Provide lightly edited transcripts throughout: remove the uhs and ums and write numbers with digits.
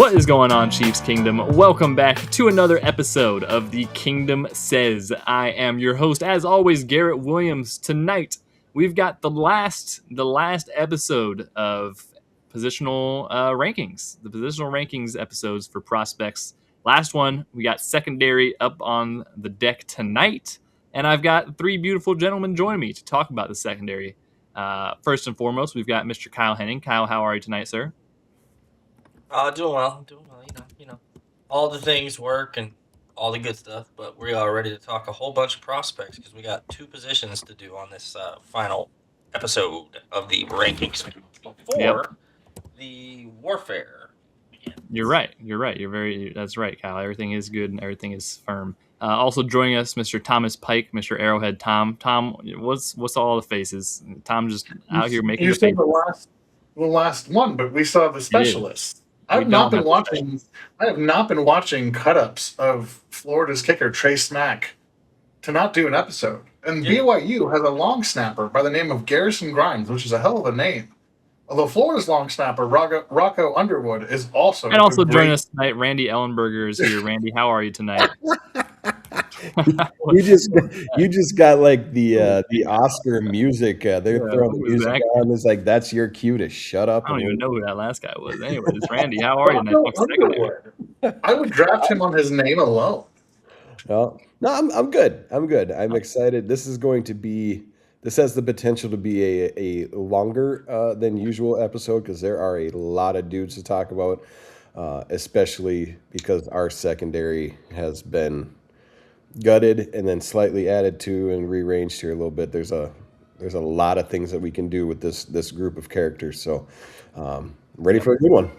What is going on, Chiefs Kingdom? Welcome back to another episode of the Kingdom Says. I am your host, as always, Garrett Williams. Tonight, we've got the last episode of positional rankings, the positional rankings episodes for prospects. Last one, we got secondary up on the deck tonight, and I've got three beautiful gentlemen joining me to talk about the secondary. First and foremost, we've got Mr. Kyle Henning. Kyle, how are you tonight, sir? Doing well. All the things work and all the good stuff, but we are ready to talk a whole bunch of prospects because we got two positions to do on this final episode of the rankings Yep. before the warfare begins. You're right. That's right, Kyle. Everything is good and everything is firm. Also joining us, Mr. Thomas Pike, Mr. Arrowhead Tom. Tom, what's all the faces? Tom just out here making You the saw faces. the last one, but we saw the specialists. I have not been watching cut-ups of Florida's kicker Trey Smack to not do an episode. And Yeah. BYU has a long snapper by the name of Garrison Grimes, which is a hell of a name. Although Florida's long snapper Rocco Underwood is also And also a joining great. us tonight, Randy Ellenberger is here. Randy, how are you tonight? You just got like the Oscar music. They're throwing who is music that? on. It's like that's your cue to shut up. I don't and even know who that last guy was. Anyways, Randy, how are you tonight? Rocco Talk secondary. Underwood. I would draft him on his name alone. No, I'm good. I'm good. I'm excited. This is going to be. This has the potential to be a longer than usual episode because there are a lot of dudes to talk about, especially because our secondary has been gutted and then slightly added to and rearranged here a little bit. There's a lot of things that we can do with this group of characters. So, ready for a good one.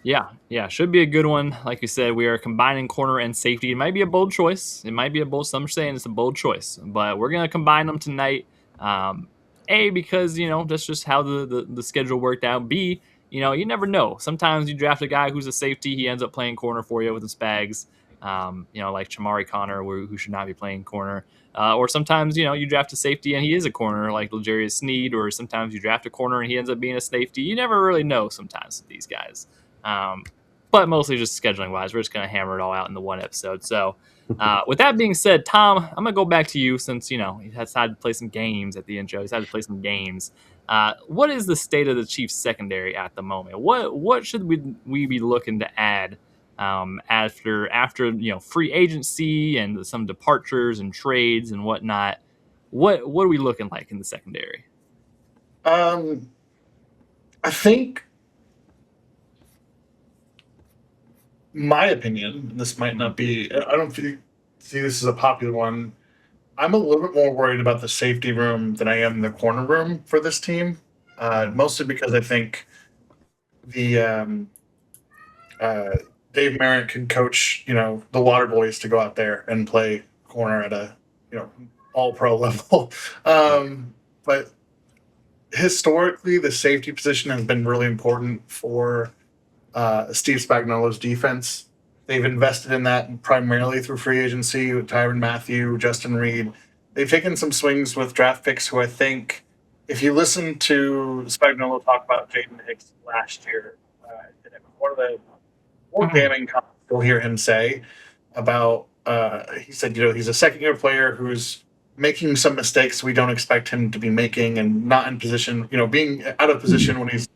Yeah, should be a good one. Like you said, we are combining corner and safety. It might be a bold choice. Some are saying it's a bold choice, but we're gonna combine them tonight. Because that's just how the schedule worked out. B, you never know. Sometimes you draft a guy who's a safety, he ends up playing corner for you with his bags. Like Chamari Connor, who should not be playing corner. Or sometimes, you draft a safety and he is a corner, like L'Jarius Sneed, or sometimes you draft a corner and he ends up being a safety. You never really know sometimes with these guys. But mostly just scheduling wise, we're just going to hammer it all out in the one episode. So, with that being said, Tom, I'm going to go back to you since, he has had to play some games at the intro. He's had to play some games. What is the state of the Chiefs secondary at the moment? What should we be looking to add after free agency and some departures and trades and whatnot? What are we looking like in the secondary? I think my opinion, and this might not be, I don't see this as a popular one. I'm a little bit more worried about the safety room than I am the corner room for this team, mostly because I think the Dave Merritt can coach, the Water Boys to go out there and play corner at a, all pro level. But historically, the safety position has been really important for Steve Spagnuolo's defense. They've invested in that primarily through free agency with Tyrann Mathieu, Justin Reed. They've taken some swings with draft picks who I think, if you listen to Spagnuolo talk about Jaden Hicks last year, one of the more damning comments you'll hear him say about, he said, he's a second-year player who's making some mistakes we don't expect him to be making and not in position, being out of position when he's,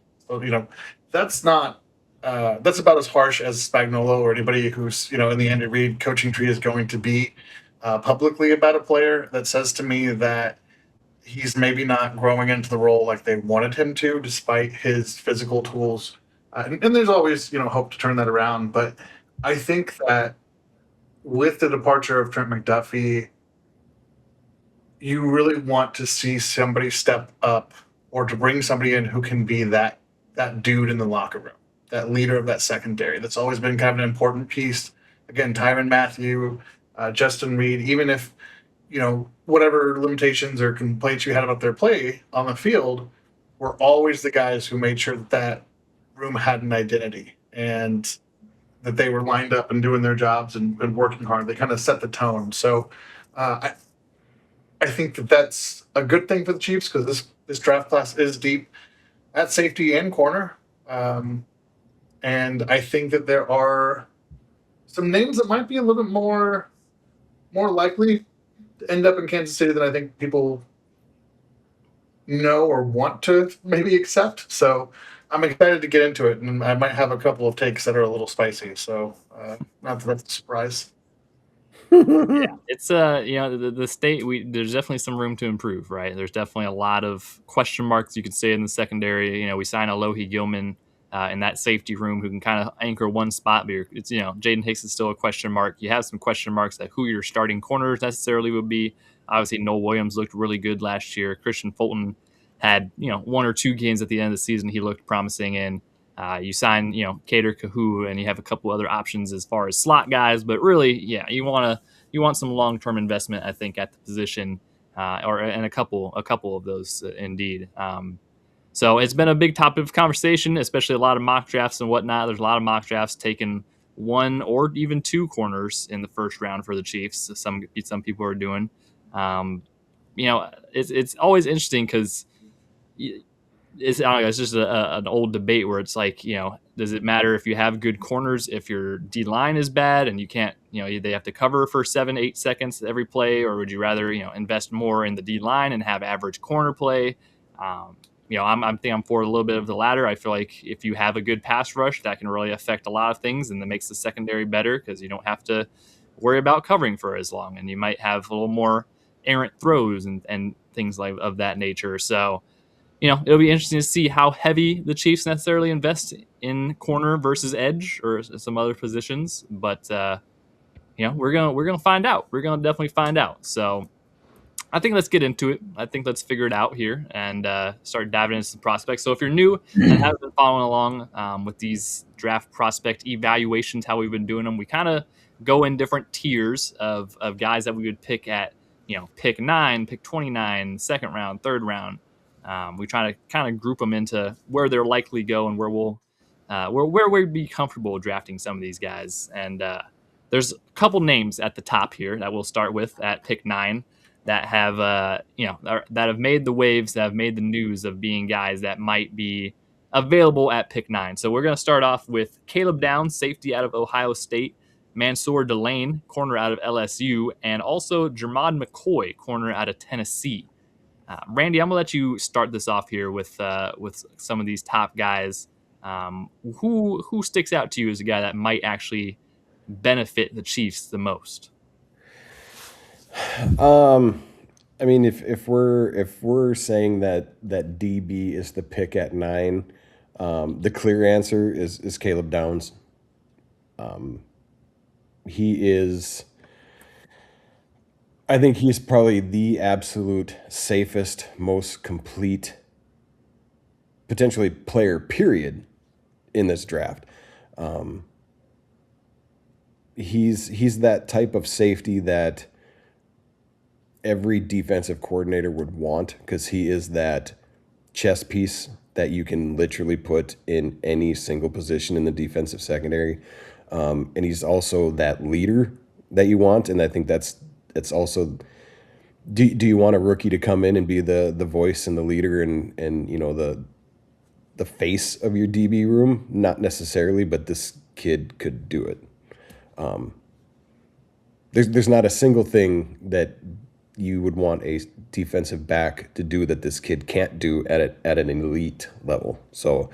that's not that's about as harsh as Spagnuolo or anybody who's in the Andy Reid coaching tree is going to be publicly about a player. That says to me that he's maybe not growing into the role like they wanted him to, despite his physical tools. And there's always hope to turn that around. But I think that with the departure of Trent McDuffie, you really want to see somebody step up or to bring somebody in who can be that dude in the locker room, that leader of that secondary. That's always been kind of an important piece. Again, Tyrann Mathieu, Justin Reed, even if, whatever limitations or complaints you had about their play on the field, were always the guys who made sure that room had an identity and that they were lined up and doing their jobs and working hard. They kind of set the tone. So I think that that's a good thing for the Chiefs because this draft class is deep at safety and corner. And I think that there are some names that might be a little bit more likely to end up in Kansas City than I think people know or want to maybe accept. So I'm excited to get into it, and I might have a couple of takes that are a little spicy. So not that that's a surprise. It's the state, there's definitely some room to improve, right? There's definitely a lot of question marks you could say in the secondary. We sign Alohi Gilman in that safety room who can kind of anchor one spot, but it's Jaden Hicks is still a question mark. You have some question marks at who your starting corners necessarily would be. Obviously, Noel Williams looked really good last year. Christian Fulton had one or two games at the end of the season he looked promising in. You sign Cater Kahu, and you have a couple other options as far as slot guys, but really, yeah, you want some long-term investment, I think, at the position, and a couple of those, indeed. So it's been a big topic of conversation, especially a lot of mock drafts and whatnot. There's a lot of mock drafts taking one or even two corners in the first round for the Chiefs. Some people are doing. It's always interesting because it's, I don't know, it's just an old debate where it's like, does it matter if you have good corners if your D line is bad and you can't, they have to cover for 7-8 seconds every play, or would you rather, invest more in the D line and have average corner play? I think I'm for a little bit of the latter. I feel like if you have a good pass rush, that can really affect a lot of things, and that makes the secondary better because you don't have to worry about covering for as long, and you might have a little more errant throws and things like of that nature. So, it'll be interesting to see how heavy the Chiefs necessarily invest in corner versus edge or some other positions. But we're gonna find out. We're gonna definitely find out. So I think let's get into it. I think let's figure it out here and start diving into some prospects. So if you're new and haven't been following along with these draft prospect evaluations, how we've been doing them, we kind of go in different tiers of guys that we would pick at, pick 9, pick 29, second round, third round. We try to kind of group them into where they're likely go and where where we'd be comfortable drafting some of these guys. And there's a couple names at the top here that we'll start with at pick 9 that have that have made the waves, that have made the news of being guys that might be available at pick 9. So we're going to start off with Caleb Downs, safety out of Ohio State, Mansour Delane, corner out of LSU, and also Jermod McCoy, corner out of Tennessee. Randy, I'm gonna let you start this off here with some of these top guys. Who sticks out to you as a guy that might actually benefit the Chiefs the most? I mean, if we're saying that DB is the pick at 9, the clear answer is Caleb Downs. He is. I think he's probably the absolute safest, most complete, potentially player, period, in this draft. He's that type of safety that every defensive coordinator would want, because he is that chess piece that you can literally put in any single position in the defensive secondary. And he's also that leader that you want, and I think it's also, do you want a rookie to come in and be the voice and the leader and the face of your DB room? Not necessarily, but this kid could do it. There's not a single thing that you would want a defensive back to do that this kid can't do at an elite level. So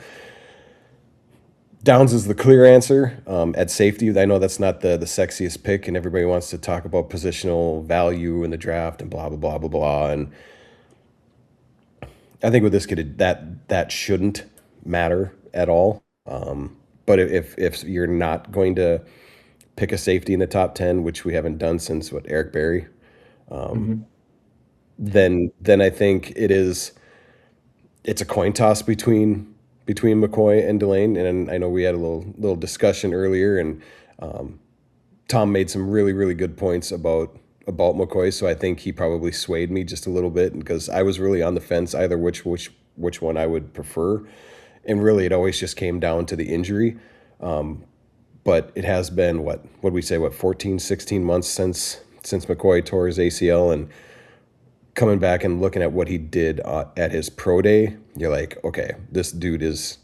Downs is the clear answer. At safety, I know that's not the sexiest pick, and everybody wants to talk about positional value in the draft and blah, blah, blah, blah, blah. And I think with this kid, that shouldn't matter at all. But if you're not going to pick a safety in the top 10, which we haven't done since, Eric Berry, then I think it's a coin toss between McCoy and Delane. And I know we had a little discussion earlier, and Tom made some really, really good points about McCoy. So I think he probably swayed me just a little bit, because I was really on the fence either which one I would prefer. And really, it always just came down to the injury. But it has been, what we say, 14, 16 months since McCoy tore his ACL, and coming back and looking at what he did at his pro day, you're like, okay, this dude is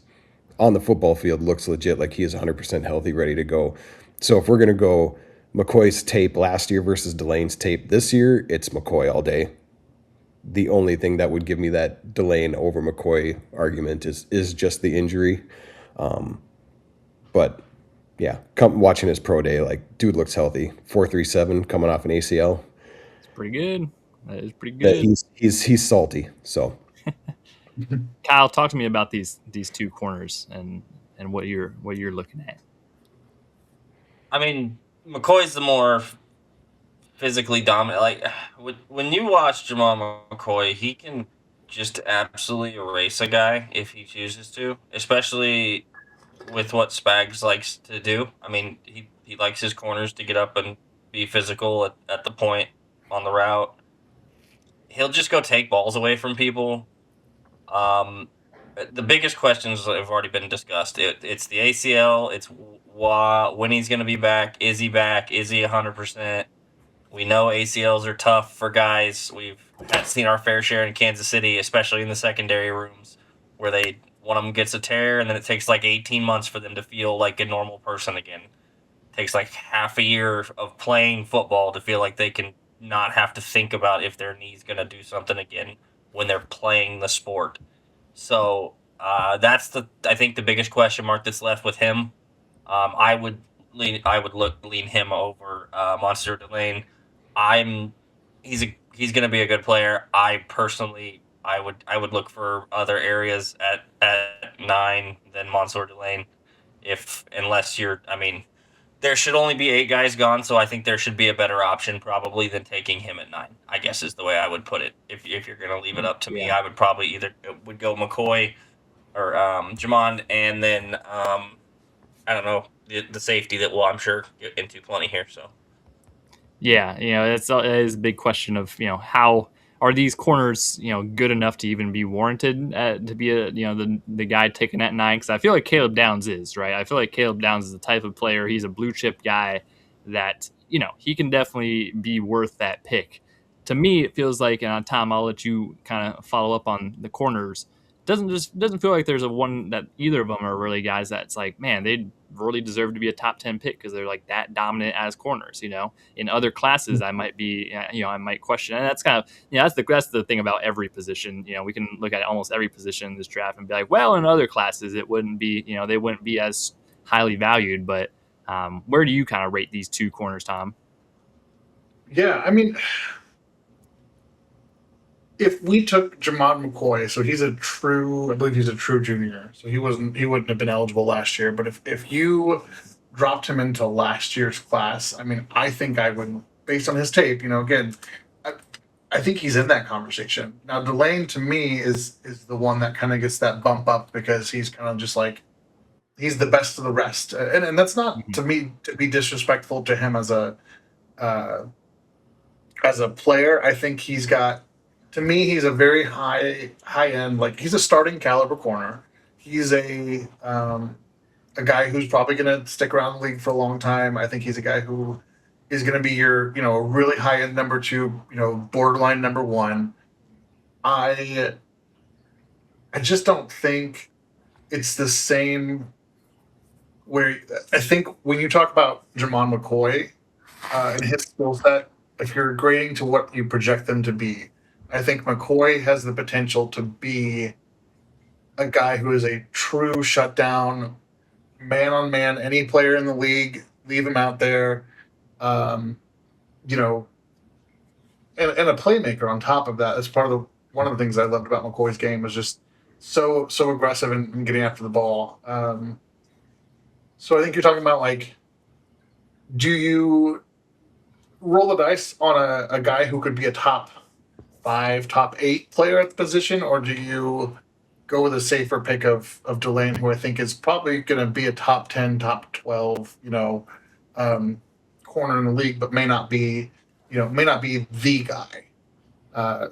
on the football field looks legit, like he is 100% healthy, ready to go. So if we're going to go McCoy's tape last year versus Delane's tape this year, it's McCoy all day. The only thing that would give me that Delane over McCoy argument is just the injury. But yeah, come watching his pro day, like dude looks healthy. 4.37 coming off an ACL. It's pretty good. That is pretty That good. he's salty. So Kyle, talk to me about these two corners and what you're looking at. I mean, McCoy's the more physically dominant. Like when you watch Jamal McCoy, he can just absolutely erase a guy if he chooses to, especially with what Spags likes to do. I mean, he likes his corners to get up and be physical at the point on the route. He'll just go take balls away from people. The biggest questions have already been discussed. It's the ACL. It's when he's going to be back. Is he back? Is he 100%? We know ACLs are tough for guys. We've seen our fair share in Kansas City, especially in the secondary rooms, where one of them gets a tear, and then it takes like 18 months for them to feel like a normal person again. It takes like half a year of playing football to feel like they can not have to think about if their knee's going to do something again when they're playing the sport. So that's I think the biggest question mark that's left with him. I would lean him over Monsieur Delane. He's going to be a good player. I personally I would look for other areas at 9 than Monsieur Delane, unless there should only be 8 guys gone, so I think there should be a better option probably than taking him at 9. I guess is the way I would put it. If you're going to leave it up to me, I would probably either would go McCoy or Jamon, and then I don't know the safety that we'll I'm sure get into plenty here. So yeah, that is a big question of how are these corners good enough to even be warranted to be the guy taken at 9? Because I feel like Caleb Downs is right. I feel like Caleb Downs is the type of player. He's a blue chip guy that he can definitely be worth that pick. To me, it feels like, and Tom, I'll let you kind of follow up on the corners. Doesn't feel like there's a one that either of them are really guys that's like, man, they really deserve to be a top 10 pick because they're like that dominant as corners. In other classes, I might be, I might question, and that's kind of, that's the thing about every position. We can look at almost every position in this draft and be like, well, in other classes, it wouldn't be, they wouldn't be as highly valued. But where do you kind of rate these two corners, Tom? Yeah, I mean, if we took Jamon McCoy, so I believe he's a true junior, so he wouldn't have been eligible last year. But if you dropped him into last year's class, I mean, I think I would, based on his tape, again, I think he's in that conversation. Now, Delane to me is the one that kind of gets that bump up because he's kind of just like, he's the best of the rest, and that's not to me to be disrespectful to him as a player. I think he's got. To me, he's a very high end. Like he's a starting caliber corner. He's a guy who's probably going to stick around the league for a long time. I think he's a guy who is going to be your a really high end number 2, borderline number 1. I just don't think it's the same. Where I think when you talk about Jamon McCoy and his skill set, if you're grading to what you project them to be. I think McCoy has the potential to be a guy who is a true shutdown, man on man, any player in the league, leave him out there, and a playmaker on top of that. That's one of the things I loved about McCoy's game was just so aggressive in getting after the ball. So I think you're talking about like, do you roll the dice on a guy who could be a top 5, top 8 player at the position, or do you go with a safer pick of Delane, who I think is probably going to be a top 10, top 12, corner in the league, but may not be the guy.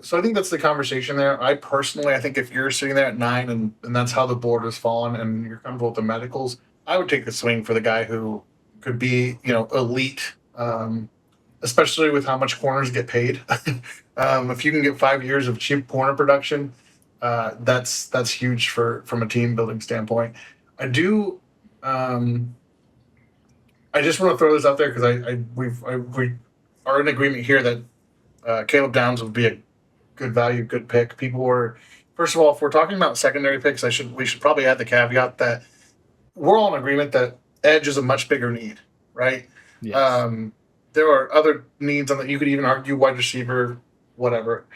So I think that's the conversation there. I think if you're sitting there at 9 and that's how the board has fallen and you're comfortable with the medicals, I would take the swing for the guy who could be, elite, especially with how much corners get paid. If you can get 5 years of cheap corner production, that's huge from a team building standpoint. I do. I just want to throw this out there because we are in agreement here that Caleb Downs would be a good value, good pick. People were, first of all, if we're talking about secondary picks, we should probably add the caveat that we're all in agreement that edge is a much bigger need, right? Yes. There are other needs on that you could even argue wide receiver, whatever.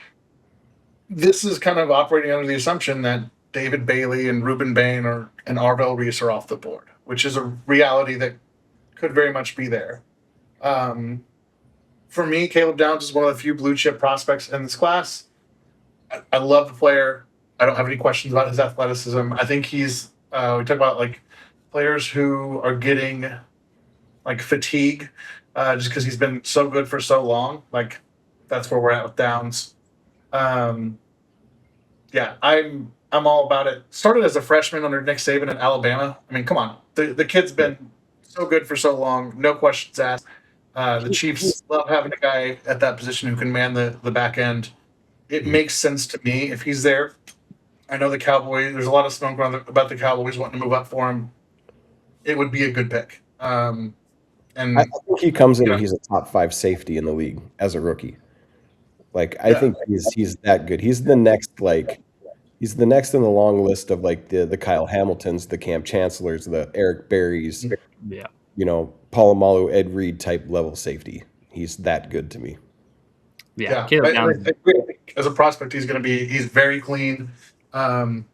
This is kind of operating under the assumption that David Bailey and Ruben Bain and Arvell Reese are off the board, which is a reality that could very much be there. For me, Caleb Downs is one of the few blue chip prospects in this class. I love the player. I don't have any questions about his athleticism. I think he's we talk about like players who are getting like fatigue just because he's been so good for so long. Like that's where we're at with Downs. Yeah, I'm all about it. Started as a freshman under Nick Saban at Alabama. I mean, come on, the kid's been so good for so long. No questions asked. The Chiefs love having a guy at that position who can man the back end. It makes sense to me if he's there. I know the Cowboys. There's a lot of smoke about the Cowboys wanting to move up for him. It would be a good pick. And I think he comes in and he's a top 5 safety in the league as a rookie. Like I think he's that good. He's the next in the long list of like the Kyle Hamiltons, the Cam Chancellors, the Eric Berries, Yeah. Palomalu, Ed Reed type level safety. He's that good to me. Yeah. As a prospect, he's very clean. Eric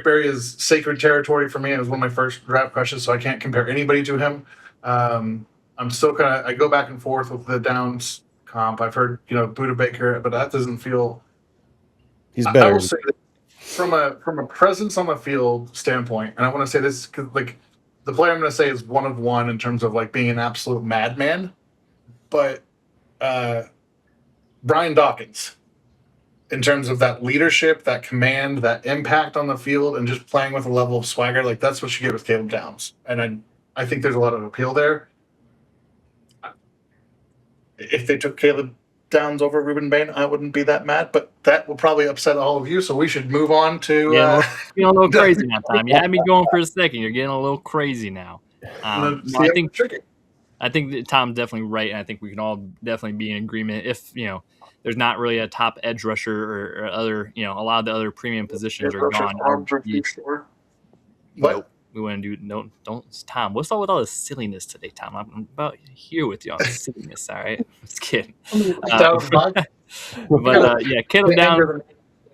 Berry is sacred territory for me. It was one of my first draft crushes, so I can't compare anybody to him. I'm still I go back and forth with the Downs comp. I've heard, Buda Baker, but that doesn't feel. He's better. I will say that from a presence on the field standpoint, and I want to say this because the player I'm going to say is one of one in terms of like being an absolute madman, but Brian Dawkins, in terms of that leadership, that command, that impact on the field, and just playing with a level of swagger, like that's what you get with Caleb Downs, and I think there's a lot of appeal there. If they took Caleb Downs over Ruben Bain, I wouldn't be that mad, but that will probably upset all of you. So we should move on to. You're a little crazy now, Tom. You had me going for a second. You're getting a little crazy now. I think that Tom's definitely right, and I think we can all definitely be in agreement. If there's not really a top edge rusher or other, a lot of the other premium positions are gone. What? We want to do don't Tom. What's all with all this silliness today, Tom? I'm about here with you on silliness. All right, just kidding. But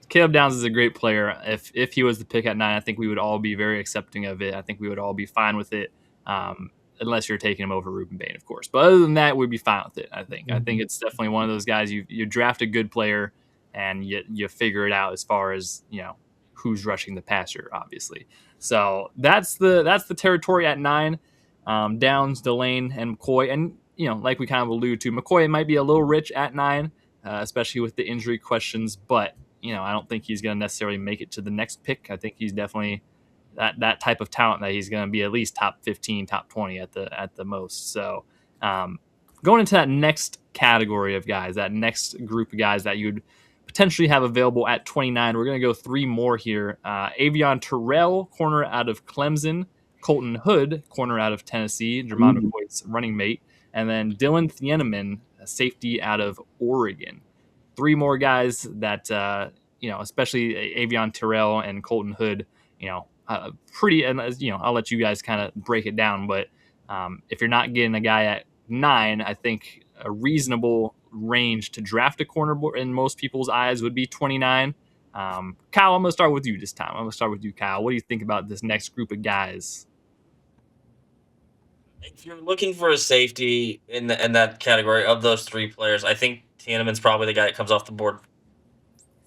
Caleb Downs is a great player. If he was the pick at 9, I think we would all be very accepting of it. I think we would all be fine with it, unless you're taking him over Ruben Bain, of course. But other than that, we'd be fine with it. I think it's definitely one of those guys you draft a good player and you figure it out as far as who's rushing the passer, obviously. So that's the territory at 9. Downs, Delane, and McCoy, and like we kind of alluded to, McCoy might be a little rich at 9, especially with the injury questions. But I don't think he's going to necessarily make it to the next pick. I think he's definitely that type of talent that he's going to be at least top 15, top 20 at the most. So going into that next category of guys, that next group of guys that you'd potentially have available at 29. We're going to go 3 more here. Avion Terrell, corner out of Clemson. Colton Hood, corner out of Tennessee. Jermon McCoy's running mate. And then Dylan Thieneman, a safety out of Oregon. 3 more guys that, especially Avion Terrell and Colton Hood, pretty, and I'll let you guys kind of break it down. But if you're not getting a guy at 9, I think a reasonable range to draft a corner in most people's eyes would be 29. Kyle, I'm going to start with you this time. Kyle. What do you think about this next group of guys? If you're looking for a safety in that category of those 3 players, I think Tieneman's probably the guy that comes off the board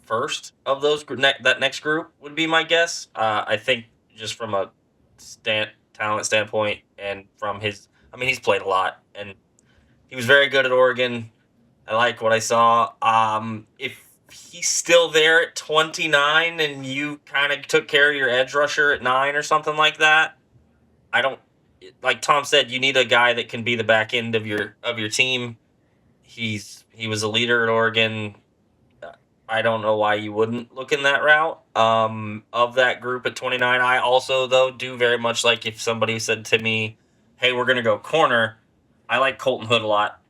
first of those. That next group would be my guess. I think just from a talent standpoint and from he's played a lot and he was very good at Oregon. I like what I saw. If he's still there at 29 and you kind of took care of your edge rusher at 9 or something like that, like Tom said, you need a guy that can be the back end of your team. He was a leader at Oregon. I don't know why you wouldn't look in that route. Of that group at 29, I also though do very much like if somebody said to me, "Hey, we're gonna go corner." I like Colton Hood a lot.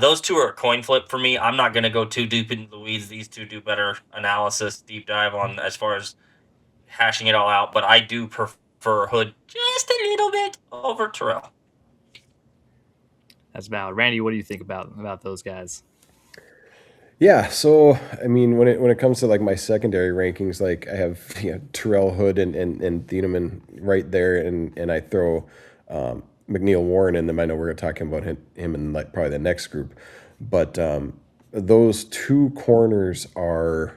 Those two are a coin flip for me. I'm not gonna go too deep into the weeds. These two do better analysis, deep dive on as far as hashing it all out. But I do prefer Hood just a little bit over Terrell. That's valid. Randy, what do you think about those guys? Yeah, so I mean, when it comes to like my secondary rankings, like I have Terrell Hood and Thieneman right there, and I throw McNeil Warren in them. I know we're talking about him in like probably the next group, but those two corners are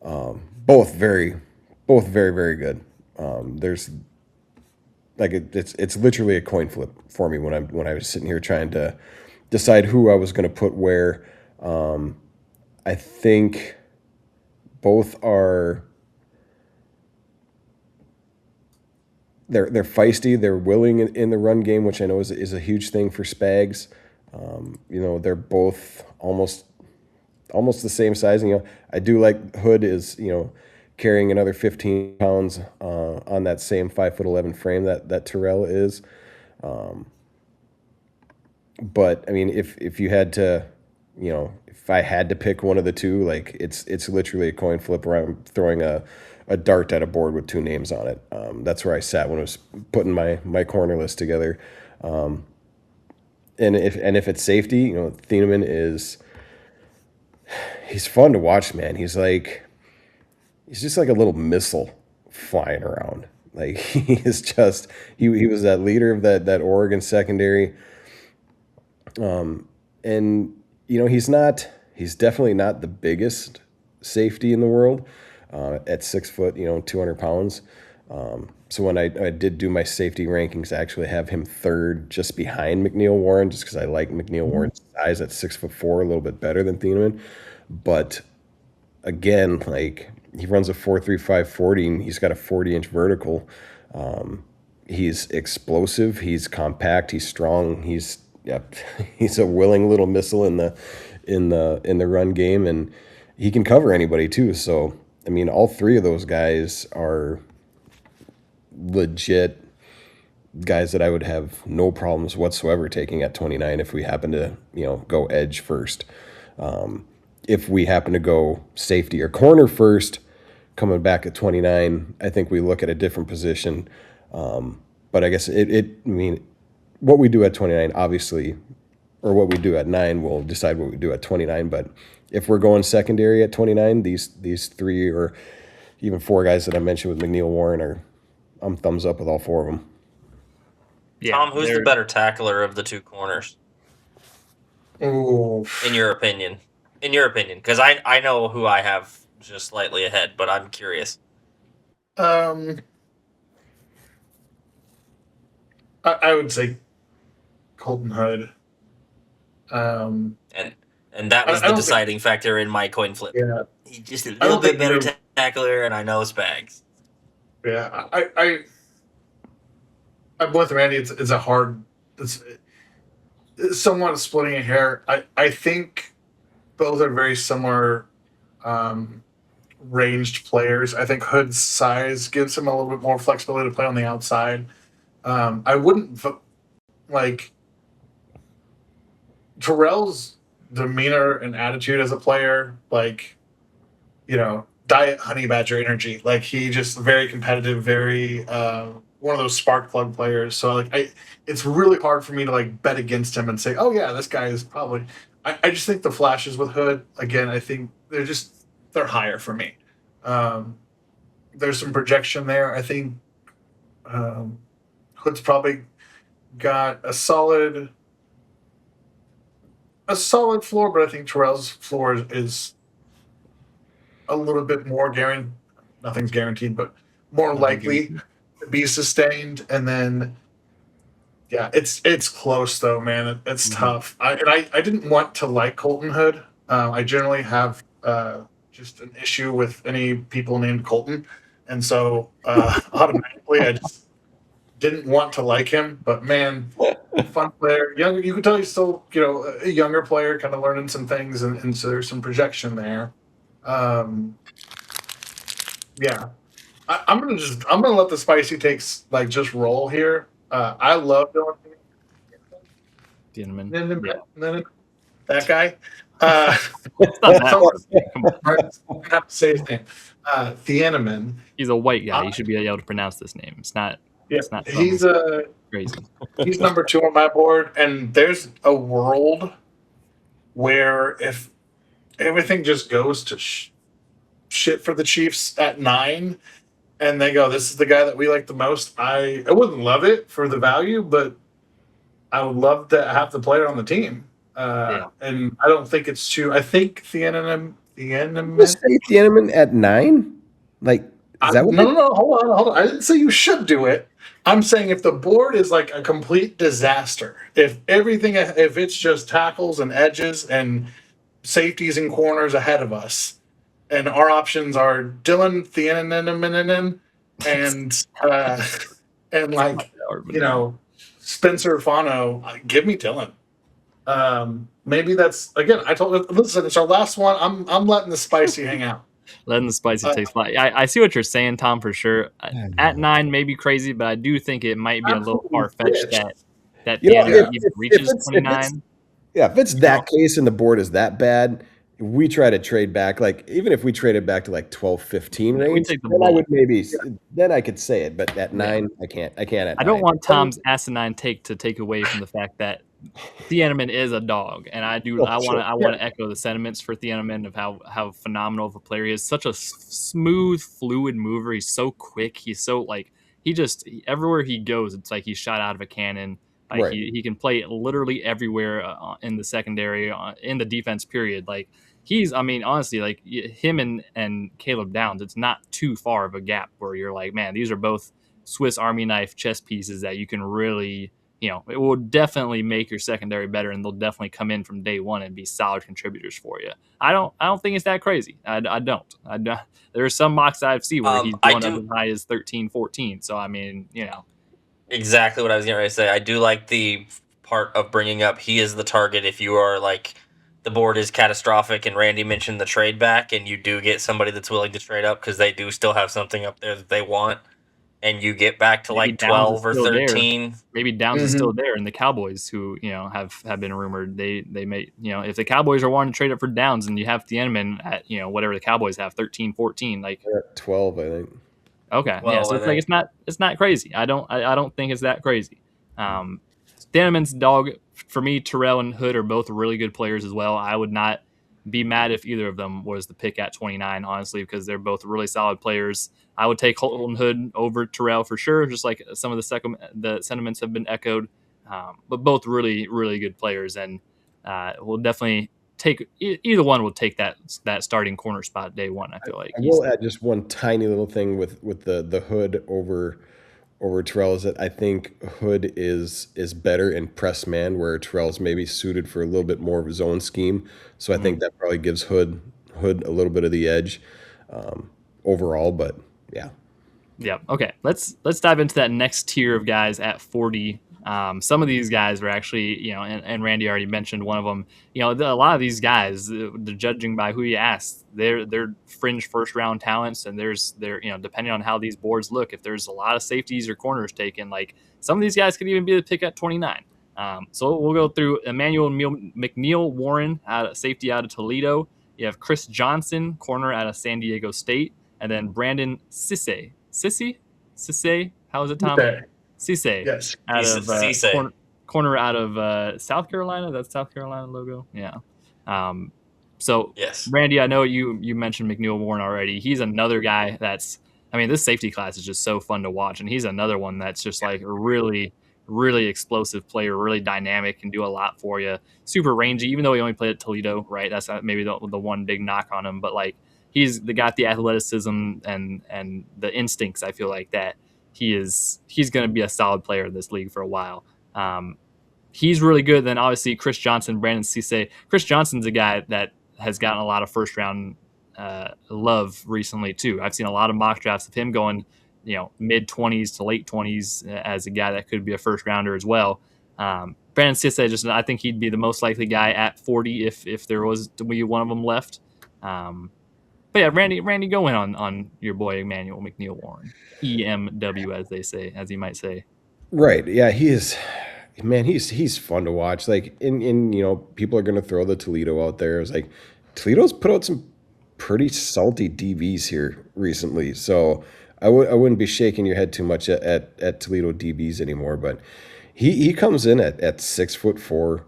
both very very good. There's like it's literally a coin flip for me when I was sitting here trying to decide who I was going to put where. I think both are they're feisty. They're willing in the run game, which I know is a huge thing for Spags. They're both almost the same size. I do like Hood is carrying another 15 pounds on that same 5'11" frame that Terrell is. But I mean, if you had to, if I had to pick one of the two, like it's literally a coin flip where I'm throwing a dart at a board with two names on it. That's where I sat when I was putting my corner list together. And if it's safety, Thieneman he's fun to watch, man. He's just like a little missile flying around. Like he is just he was that leader of that Oregon secondary. And he's definitely not the biggest safety in the world at 6 foot, 200 pounds. So when I did do my safety rankings, I actually have him third just behind McNeil Warren, just because I like McNeil Warren's size at 6'4", a little bit better than Thieneman. But again, like he runs a 4.35 40, and he's got a 40-inch vertical. He's explosive. He's compact. He's strong. He's a willing little missile in the run game, and he can cover anybody too. So I mean, all three of those guys are legit guys that I would have no problems whatsoever taking at 29 if we happen to go edge first. If we happen to go safety or corner first, coming back at 29, I think we look at a different position. But I guess I mean, what we do at 29, obviously, or what we do at 9 will decide what we do at 29. But if we're going secondary at 29, these three or even four guys that I mentioned with McNeil Warren I'm thumbs up with all four of them. Yeah, Tom, who's the better tackler of the two corners? Ooh. In your opinion? Because I know who I have just slightly ahead, but I'm curious. I would say Colton Hood. And that was the deciding factor in my coin flip. Yeah, He's just a little bit better tackler, and I know Spags. Yeah, I'm with Randy. It's a hard. It's somewhat splitting a hair. I think both are very similar ranged players. I think Hood's size gives him a little bit more flexibility to play on the outside. I wouldn't like Terrell's demeanor and attitude as a player, like, diet honey badger energy. Like he just very competitive, very one of those spark plug players. So like it's really hard for me to like bet against him and say, oh yeah, this guy is probably. I just think the flashes with Hood again. I think they're higher for me. There's some projection there. I think Hood's probably got a solid floor, but I think Terrell's floor is a little bit more guaranteed. Nothing's guaranteed, but more likely to be sustained. And then, yeah, it's close though, man. It's tough. I didn't want to like Colton Hood. I generally have just an issue with any people named Colton, and so automatically I just didn't want to like him. But man, fun player. Younger, you can tell he's still, a younger player, kind of learning some things, and so there's some projection there. Yeah, I'm gonna let the spicy takes like just roll here. I love Dylan. Gentlemen. That guy. It's not that Some hard. Come on. I have to say his name. Thieneman. He's a white guy. You should be able to pronounce this name. It's not. Yeah, It's not he's crazy. he's number 2 on my board, and there's a world where if everything just goes to shit for the Chiefs at 9, and they go, "This is the guy that we like the most." I wouldn't love it for the value, but I would love to have the player on the team. And I don't think it's too. I think You say Thieneman at 9? Like, is that what? No. Hold on. I didn't say you should do it. I'm saying if the board is like a complete disaster, if it's just tackles and edges and safeties and corners ahead of us, and our options are Dylan Thieneman and like Spencer Fano, give me Dylan. Maybe that's again. Listen, it's our last one. I'm letting the spicy hang out. Letting the spicy taste fly. I see what you're saying, Tom, for sure. At 9 may be crazy, but I do think it might be a little far-fetched that Theater even reaches 29. If it's that case and the board is that bad, we try to trade back. Like, even if we traded back to like 12, 15 range, then I could say it. But at 9, I can't. I can't. I don't want Tom's asinine take to take away from the fact that Thieneman is a dog, and I want to echo the sentiments for Thieneman of how phenomenal of a player he is. Such a smooth, fluid mover. He's so quick. He's so everywhere he goes, it's like he's shot out of a cannon. Like Right. he can play literally everywhere in the secondary, in the defense period. Like honestly, like him and Caleb Downs, it's not too far of a gap where you're like, man, these are both Swiss Army knife chess pieces that you can really, it will definitely make your secondary better, and they'll definitely come in from day one and be solid contributors for you. I don't think it's that crazy. I don't. There are some mocks I've seen where he's going up as high as 13, 14. So, Exactly what I was going to say. I do like the part of bringing up he is the target if you are like the board is catastrophic, and Randy mentioned the trade back, and you do get somebody that's willing to trade up because they do still have something up there that they want, and you get back to like 12 or 13. Maybe Downs is still there, and the Cowboys, who have been rumored, they may, if the Cowboys are wanting to trade up for Downs, and you have Thieneman at whatever the Cowboys have, 13, 14, like they're at 12, I think. Okay, so it's not crazy. I don't think it's that crazy. Thieneman's dog for me. Terrell and Hood are both really good players as well. I would not be mad if either of them was the pick at 29, honestly, because they're both really solid players. I would take Holton Hood over Terrell for sure, just like some of the sentiments have been echoed. But both really, really good players, and we'll definitely take either one will take that starting corner spot day one. I feel like I will add just one tiny little thing with the Hood over Terrell is that I think Hood is better in press man, where Terrell's maybe suited for a little bit more of his own scheme. So I think that probably gives Hood a little bit of the edge overall. But yeah. Okay. Let's dive into that next tier of guys at 40. Some of these guys were actually, and Randy already mentioned one of them. A lot of these guys, they're judging by who you ask, they're fringe first round talents, and they're depending on how these boards look, if there's a lot of safeties or corners taken, like some of these guys could even be the pick at 29. So we'll go through Emmanuel McNeil Warren, safety out of Toledo. You have Chris Johnson, corner out of San Diego State, and then Brandon Cisse. How is it, Tom? Cisse. Yes. Out of corner out of South Carolina. That's South Carolina logo. Yeah. So yes, Randy, I know you mentioned McNeil Warren already. He's another guy this safety class is just so fun to watch, and he's another one that's just like a really, really explosive player, really dynamic, can do a lot for you. Super rangy, even though he only played at Toledo, right? That's maybe the one big knock on him, but like he's got the athleticism and the instincts. I feel like that he's going to be a solid player in this league for a while. He's really good. Then obviously Chris Johnson, Brandon Cisse. Chris Johnson's a guy that has gotten a lot of first round love recently too. I've seen a lot of mock drafts of him going, mid 20s to late 20s as a guy that could be a first rounder as well. Brandon Cisse, I think he'd be the most likely guy at 40 if there was to be one of them left. But yeah, Randy, go in on your boy Emmanuel McNeil Warren, EMW as he might say. Right. Yeah, he is. Man, he's fun to watch. Like in people are gonna throw the Toledo out there. It's like Toledo's put out some pretty salty DBs here recently. So I wouldn't be shaking your head too much at Toledo DBs anymore. But he comes in at 6'4",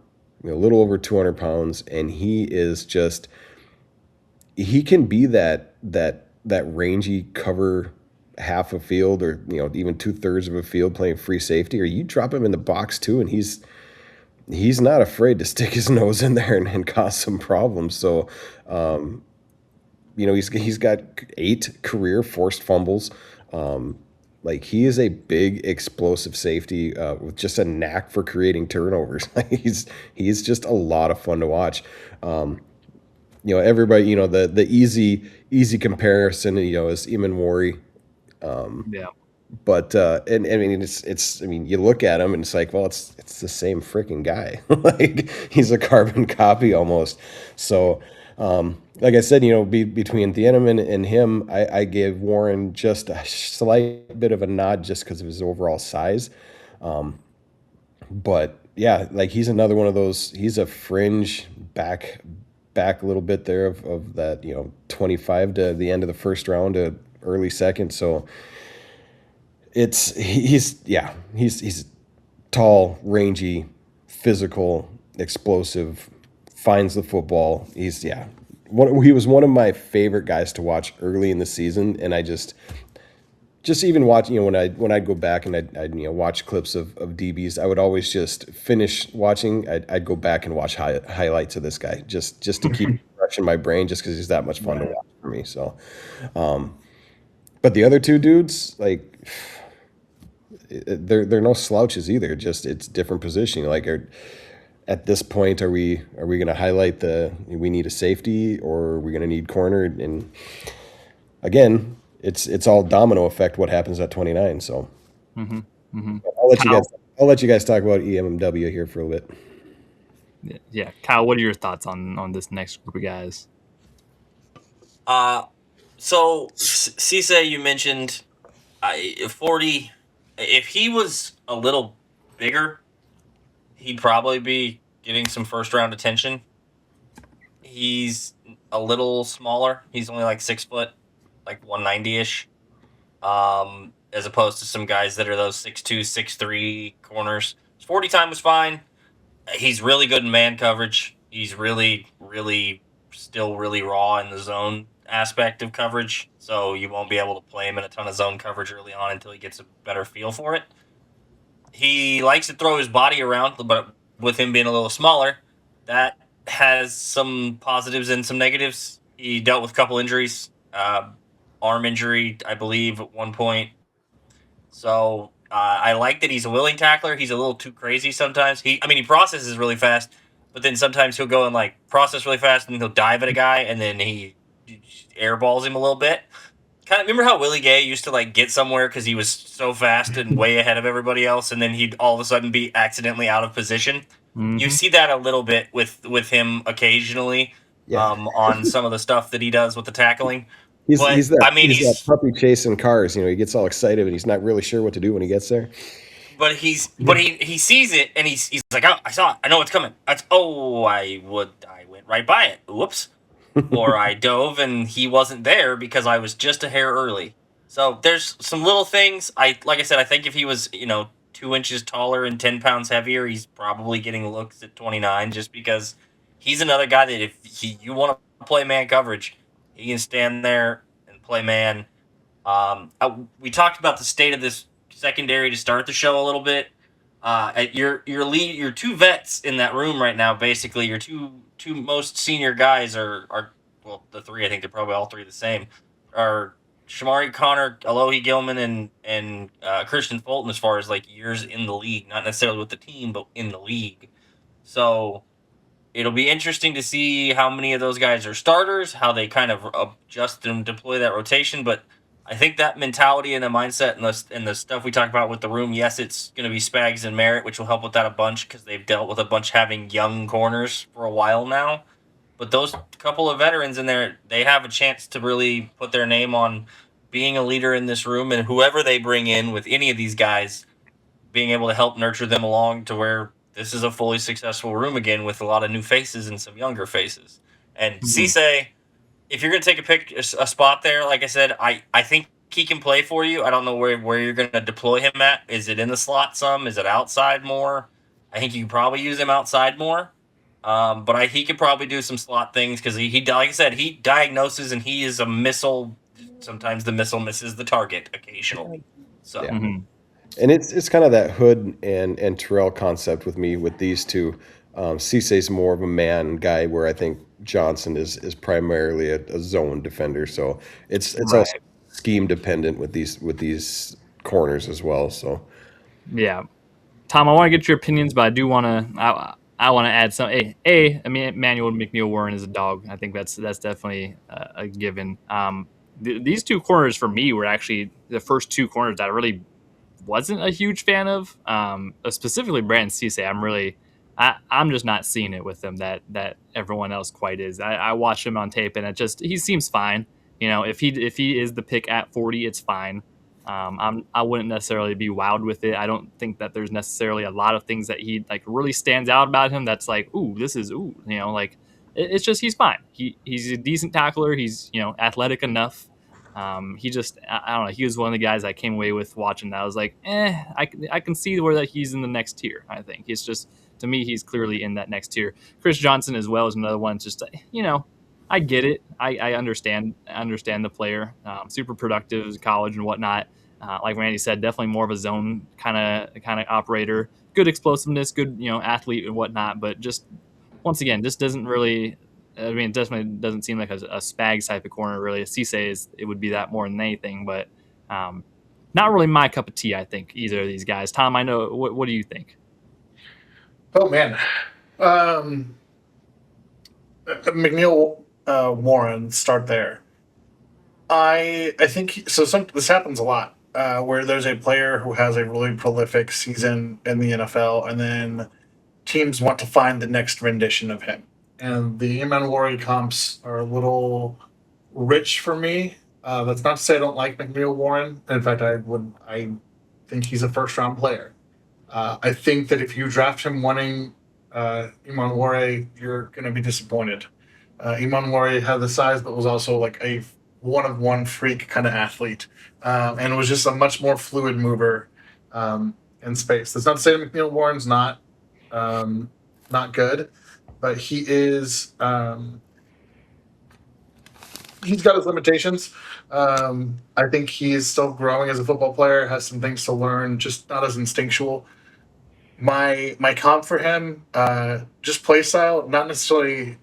a little over 200 pounds, and he is just he can be that rangy cover half a field or even 2/3 of a field playing free safety, or you drop him in the box too, and he's not afraid to stick his nose in there and cause some problems. So he's got 8 career forced fumbles. Like he is a big explosive safety with just a knack for creating turnovers. He's just a lot of fun to watch. Everybody, the easy comparison, is Eamon Wari. Yeah. But and I mean it's you look at him and it's like, well, it's the same freaking guy. Like he's a carbon copy almost. So like I said, between Thieneman and him, I gave Warren just a slight bit of a nod just because of his overall size. But yeah, like he's another one of those. He's a fringe back a little bit there of that 25 to the end of the first round to early second. So he's tall, rangy, physical, explosive, finds the football. He was one of my favorite guys to watch early in the season, and I just even watch, when I'd go back and I'd watch clips of DBs, I would always just finish watching. I'd go back and watch highlights of this guy just to keep it fresh in my brain, just because he's that much fun to watch for me. So, but the other two dudes, like, they're no slouches either. Just it's different positioning. Like, at this point, are we going to highlight we need a safety, or are we going to need corner? And again, it's all domino effect what happens at 29. So I'll let you guys talk about EMW here for a bit. Yeah, Kyle, what are your thoughts on this next group of guys? So Cisse, you mentioned 40. If he was a little bigger, he'd probably be getting some first round attention. He's a little smaller. He's only like 6 foot, like 190-ish. As opposed to some guys that are those 6'2", 6'3" corners. His 40 time was fine. He's really good in man coverage. He's really, really still really raw in the zone aspect of coverage. So you won't be able to play him in a ton of zone coverage early on until he gets a better feel for it. He likes to throw his body around, but with him being a little smaller, that has some positives and some negatives. He dealt with a couple injuries, arm injury, I believe, at one point. So I like that he's a willing tackler. He's a little too crazy sometimes. He processes really fast, but then sometimes he'll go and like process really fast, and he'll dive at a guy, and then he airballs him a little bit. Kind of remember how Willie Gay used to like get somewhere because he was so fast and way ahead of everybody else, and then he'd all of a sudden be accidentally out of position. Mm-hmm. You see that a little bit with him occasionally, on some of the stuff that he does with the tackling. He's that puppy chasing cars. He gets all excited and he's not really sure what to do when he gets there. But he sees it and he's like, oh, I saw it. I know it's coming. I went right by it. Whoops. Or I dove and he wasn't there because I was just a hair early. So there's some little things. Like I said, I think if he was 2 inches taller and 10 pounds heavier, he's probably getting looks at 29, just because he's another guy that if you want to play man coverage, he can stand there and play man. We talked about the state of this secondary to start the show a little bit. Your two vets in that room right now, basically your two most senior guys are well, the three, I think they're probably all three the same, are Shamari Connor, Alohi Gilman, and Christian Fulton, as far as like years in the league, not necessarily with the team, but in the league. So it'll be interesting to see how many of those guys are starters, how they kind of adjust and deploy that rotation. But I think that mentality and the mindset and the stuff we talk about with the room, yes, it's going to be Spags and Merritt, which will help with that a bunch because they've dealt with a bunch having young corners for a while now. But those couple of veterans in there, they have a chance to really put their name on being a leader in this room, and whoever they bring in with any of these guys, being able to help nurture them along to where this is a fully successful room again with a lot of new faces and some younger faces. And Cisse, if you're going to take a spot there, like I said, I think he can play for you. I don't know where you're going to deploy him at. Is it in the slot some? Is it outside more? I think you can probably use him outside more. But he could probably do some slot things because he, like I said, he diagnoses and he is a missile. Sometimes the missile misses the target occasionally. So. Yeah. And it's kind of that Hood and Terrell concept with me with these two. Cisse's more of a man guy, where I think Johnson is primarily a zone defender. So it's also scheme dependent with these corners as well. So yeah, Tom, I want to get your opinions, but I do want to. I want to add some. I mean, Emmanuel McNeil-Warren is a dog. I think that's definitely a given. These two corners for me were actually the first two corners that I really wasn't a huge fan of. Specifically Brandon Cisse. I'm just not seeing it with him that everyone else quite is. I watch him on tape and he seems fine. You know, if he is the pick at 40, it's fine. I wouldn't necessarily be wowed with it. I don't think that there's necessarily a lot of things that he like really stands out about him. That's like, ooh, you know, like it's just he's fine. He's a decent tackler. He's athletic enough. He just I don't know. He was one of the guys I came away with watching that I was like, I can see where that he's in the next tier. I think it's just to me he's clearly in that next tier. Chris Johnson as well is another one. It's just I get it. I understand the player. Super productive as college and whatnot. Like Randy said, definitely more of a zone kind of operator. Good explosiveness, good athlete and whatnot. But just once again, this doesn't really. I mean, it definitely doesn't seem like a Spags type of corner. Really, a Cisse it would be that more than anything. But not really my cup of tea. I think either of these guys. Tom, I know. What do you think? Oh man, McNeil Warren, start there. I think so. This happens a lot where there's a player who has a really prolific season in the NFL, and then teams want to find the next rendition of him. And the Iman Warrior comps are a little rich for me. That's not to say I don't like McNeil Warren. In fact, I think he's a first round player. I think that if you draft him wanting Iman Warrior, you're going to be disappointed. Iman Warrior had the size, but was also like a one-of-one freak kind of athlete, and was just a much more fluid mover in space. That's not to say McNeil Warren's not good, but he is. He's got his limitations. I think he is still growing as a football player. Has some things to learn, just not as instinctual. My comp for him, just play style, not necessarily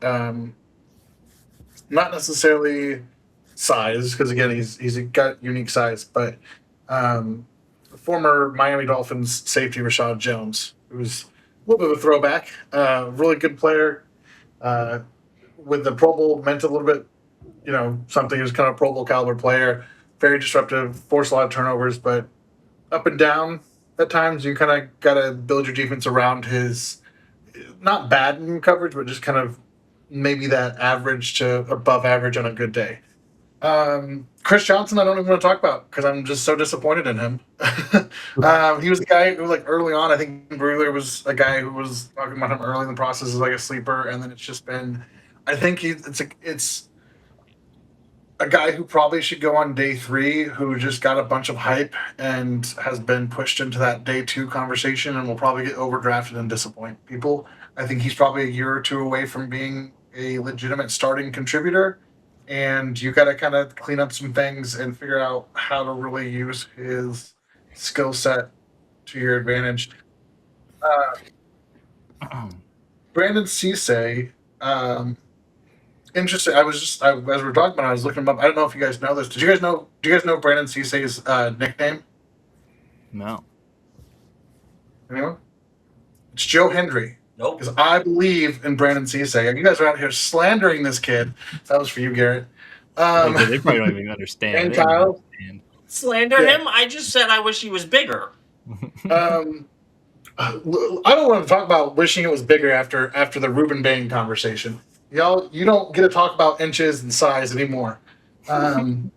size, because again he's got unique size, but former Miami Dolphins safety Rashad Jones, who's a little bit of a throwback, really good player, with the Pro Bowl meant a little bit, something. He was kind of a Pro Bowl caliber player, very disruptive, forced a lot of turnovers, but up and down at times. You kind of got to build your defense around his, not bad in coverage, but just kind of maybe that average to above average on a good day. Chris Johnson, I don't even want to talk about because I'm just so disappointed in him. He was a guy who, like, early on, I think Brewer was a guy who was talking about him early in the process as like a sleeper, and then it's just been, I think it's a guy who probably should go on day 3, who just got a bunch of hype and has been pushed into that day 2 conversation and will probably get overdrafted and disappoint people. I think he's probably a year or 2 away from being a legitimate starting contributor, and you got to kind of clean up some things and figure out how to really use his skill set to your advantage. Brandon Cisse, interesting. As we were talking about, I was looking him up. I don't know if you guys know this. Do you guys know Brandon Cisse's nickname? No. Anyone? It's Joe Hendry. Nope. Because I believe in Brandon Cisse. You guys are out here slandering this kid. That was for you, Garrett. They probably don't even understand. And Kyle. slander Yeah. him. I just said I wish he was bigger. I don't want to talk about wishing it was bigger after the Ruben Bain conversation. Y'all, you don't get to talk about inches and size anymore.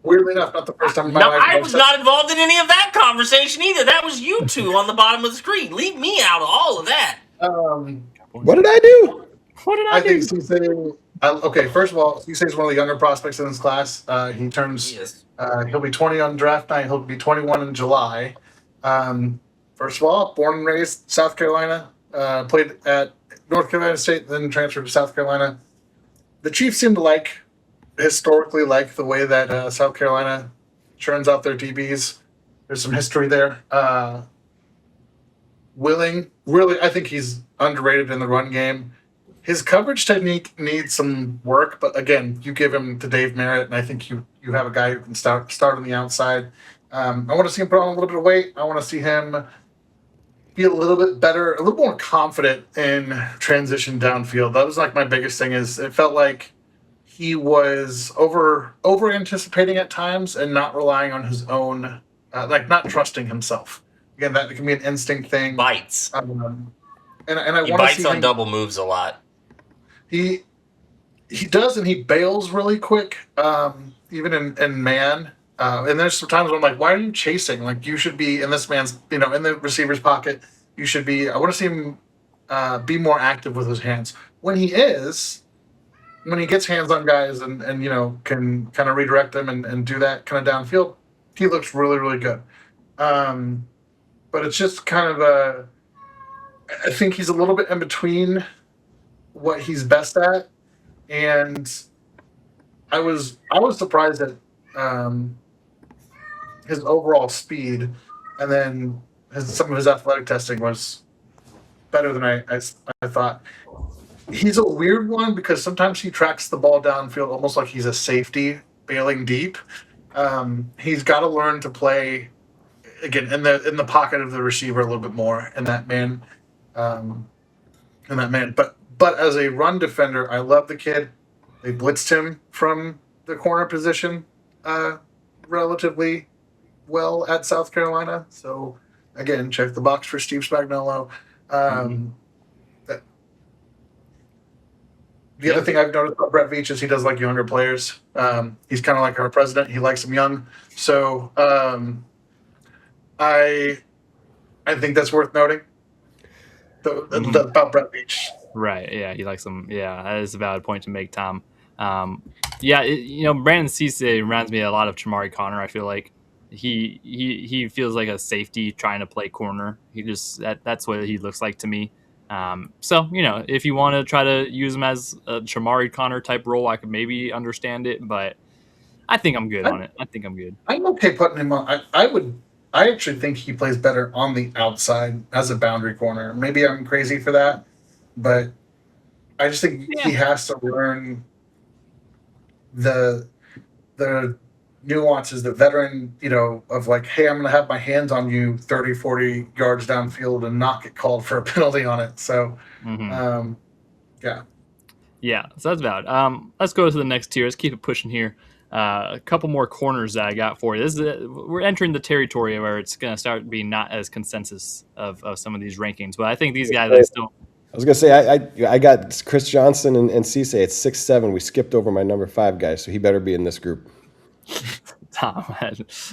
Weirdly enough, not the first time in my No, life. I was not involved in any of that conversation either. That was you two on the bottom of the screen. Leave me out of all of that. What did I do? What did I I do? think Cisse. Okay, first of all, Cisse is one of the younger prospects in this class. He turns. Yes. He'll be 20 on draft night. He'll be 21 in July. First of all, born and raised South Carolina. Played at North Carolina State, then transferred to South Carolina. The Chiefs seem to historically like the way that South Carolina churns out their DBs. There's some history there. Willing, really, I think he's underrated in the run game. His coverage technique needs some work, but again, you give him to Dave Merritt, and I think you have a guy who can start on the outside. I want to see him put on a little bit of weight. I want to see him be a little bit better, a little more confident in transition downfield. That was like my biggest thing. Is it felt like he was over anticipating at times and not relying on his own, not trusting himself. Again, that can be an instinct thing. Bites. And I He want to bites see on him. double moves a lot. He does, and he bails really quick, even in man. And there's some times when I'm like, why are you chasing? Like, you should be in this man's, in the receiver's pocket. You should be. I want to see him be more active with his hands. When he gets hands on guys and can kind of redirect them and do that kind of downfield, he looks really, really good. But it's just kind of I think he's a little bit in between what he's best at, and I was surprised at his overall speed, and then some of his athletic testing was better than I thought. He's a weird one because sometimes he tracks the ball downfield almost like he's a safety bailing deep. He's got to learn to play again in the pocket of the receiver a little bit more in that man. But as a run defender, I love the kid. They blitzed him from the corner position relatively well at South Carolina. So again, check the box for Steve Spagnuolo. The other thing I've noticed about Brett Veach is he does like younger players. He's kind of like our president. He likes them young. So I think that's worth noting about Brett Veach. Right. Yeah, he likes them. Yeah, that is a valid point to make, Tom. Brandon Cisse reminds me a lot of Chamari Connor. I feel like he feels like a safety trying to play corner. He just that's what he looks like to me. So if you want to try to use him as a Chamari Connor type role, I could maybe understand it, but I think I'm good on it. I think I'm good. I'm okay putting him on. I actually think he plays better on the outside as a boundary corner. Maybe I'm crazy for that, but I just think he has to learn the nuances, the veteran, of like, hey, I'm going to have my hands on you 30, 40 yards downfield and not get called for a penalty on it. So, yeah. Yeah, so that's valid. Let's go to the next tier. Let's keep it pushing here. A couple more corners that I got for you. We're entering the territory where it's going to start being not as consensus of some of these rankings. But I think these guys, I was gonna say I got Chris Johnson and Cisse at 6'7". We skipped over my number 5 guy, so he better be in this group. Tom,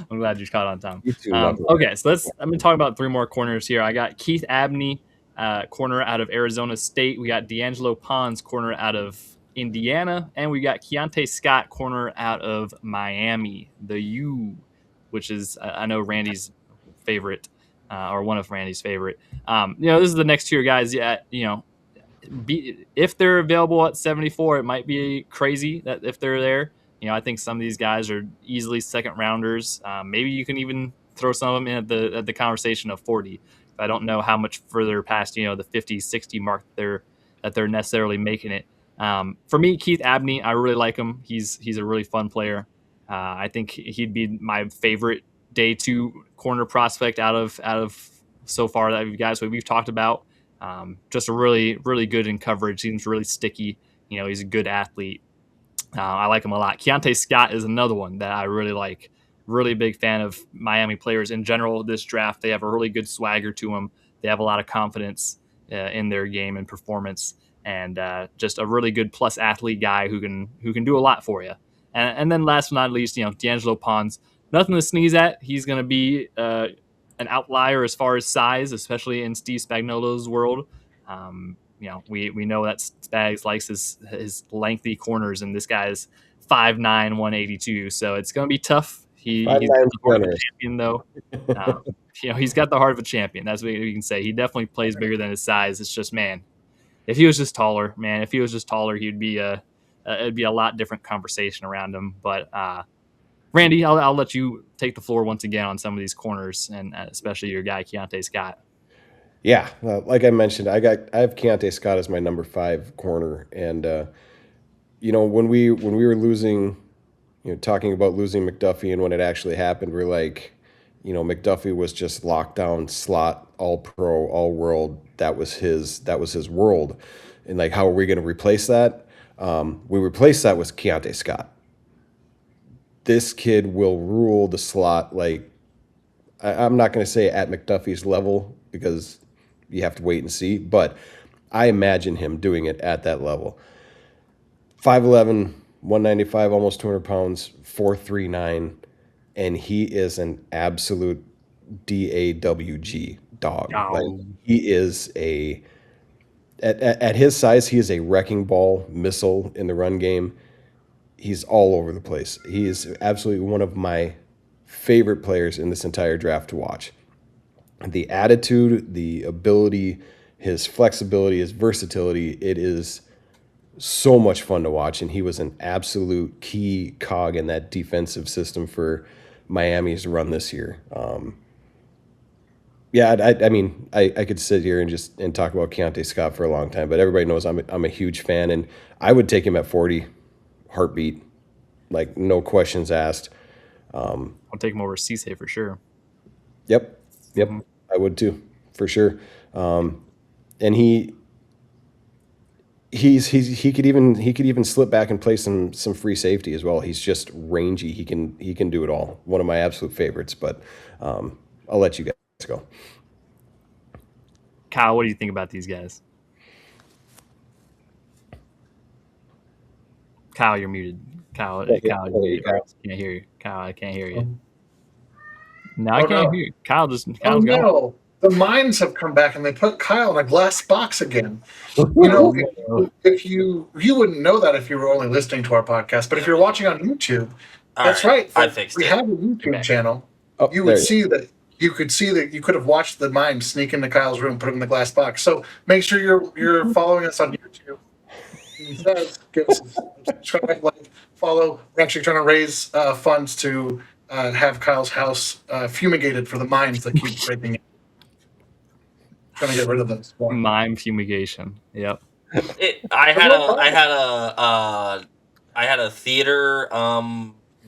I'm glad you caught on, Tom. You too. Okay, so I'm gonna talk about 3 more corners here. I got Keith Abney, corner out of Arizona State. We got D'Angelo Pons, corner out of Indiana, and we got Keontae Scott, corner out of Miami. The U, which is I know Randy's favorite. Or one of Randy's favorite. This is the next tier guys. Yeah, if they're available at 74, it might be crazy that if they're there. I think some of these guys are easily second rounders. Maybe you can even throw some of them in at the conversation of 40. I don't know how much further past the 50, 60 mark that they're necessarily making it. For me, Keith Abney, I really like him. He's a really fun player. I think he'd be my favorite day 2 corner prospect out of so far that we've talked about. Just a really, really good in coverage. Seems really sticky. He's a good athlete. I like him a lot. Keontae Scott is another one that I really like. really big fan of Miami players in general this draft. They have a really good swagger to them. They have a lot of confidence in their game and performance, and just a really good plus athlete guy who can do a lot for you. And then last but not least, D'Angelo Pons. Nothing to sneeze at. He's going to be an outlier as far as size, especially in Steve Spagnuolo's world. We know that Spags likes his lengthy corners, and this guy's 5'9", 182. So it's going to be tough. He's got the heart of a champion, though. He's got the heart of a champion. That's what we can say. He definitely plays bigger than his size. It's just, man, if he was just taller, he'd be it'd be a lot different conversation around him. But Randy, I'll let you take the floor once again on some of these corners, and especially your guy Keontae Scott. Yeah, like I mentioned, I have Keontae Scott as my number 5 corner, and when we were losing, talking about losing McDuffie, and when it actually happened, we're like, McDuffie was just lockdown slot, all pro, all world. That was his world, and like, how are we going to replace that? We replace that with Keontae Scott. This kid will rule the slot. Like, I'm not going to say at McDuffie's level, because you have to wait and see, but I imagine him doing it at that level. 5'11", 195, almost 200 pounds, 4'3", and he is an absolute DAWG dog. Oh. Like, he is at his size, he is a wrecking ball missile in the run game. He's all over the place. He is absolutely one of my favorite players in this entire draft to watch. The attitude, the ability, his flexibility, his versatility, it is so much fun to watch. And he was an absolute key cog in that defensive system for Miami's run this year. I could sit here and talk about Keontae Scott for a long time, but everybody knows I'm a huge fan, and I would take him at 40, heartbeat, like, no questions asked. I'll take him over Cisse for sure. Yep, I would too, for sure. And he could even slip back and play some free safety as well. He's just rangy. He can do it all. One of my absolute favorites. But I'll let you guys go. Kyle, what do you think about these guys? Kyle, you're muted. Kyle, you're muted. I can't hear you. Kyle, I can't hear you. No, I can't hear you. Kyle's gone. No. The mines have come back and they put Kyle in a glass box again. If you wouldn't know that if you were only listening to our podcast, but if you're watching on YouTube, that's right. I fixed we it. have a YouTube channel. You could see that you could have watched the mime sneak into Kyle's room, put him in the glass box. So make sure you're following us on YouTube. Give us a subscribe, like, follow. We're actually trying to raise funds to have Kyle's house fumigated for the mines that keep breaking in. Trying to get rid of those. Mime fumigation. Yep. I had a theater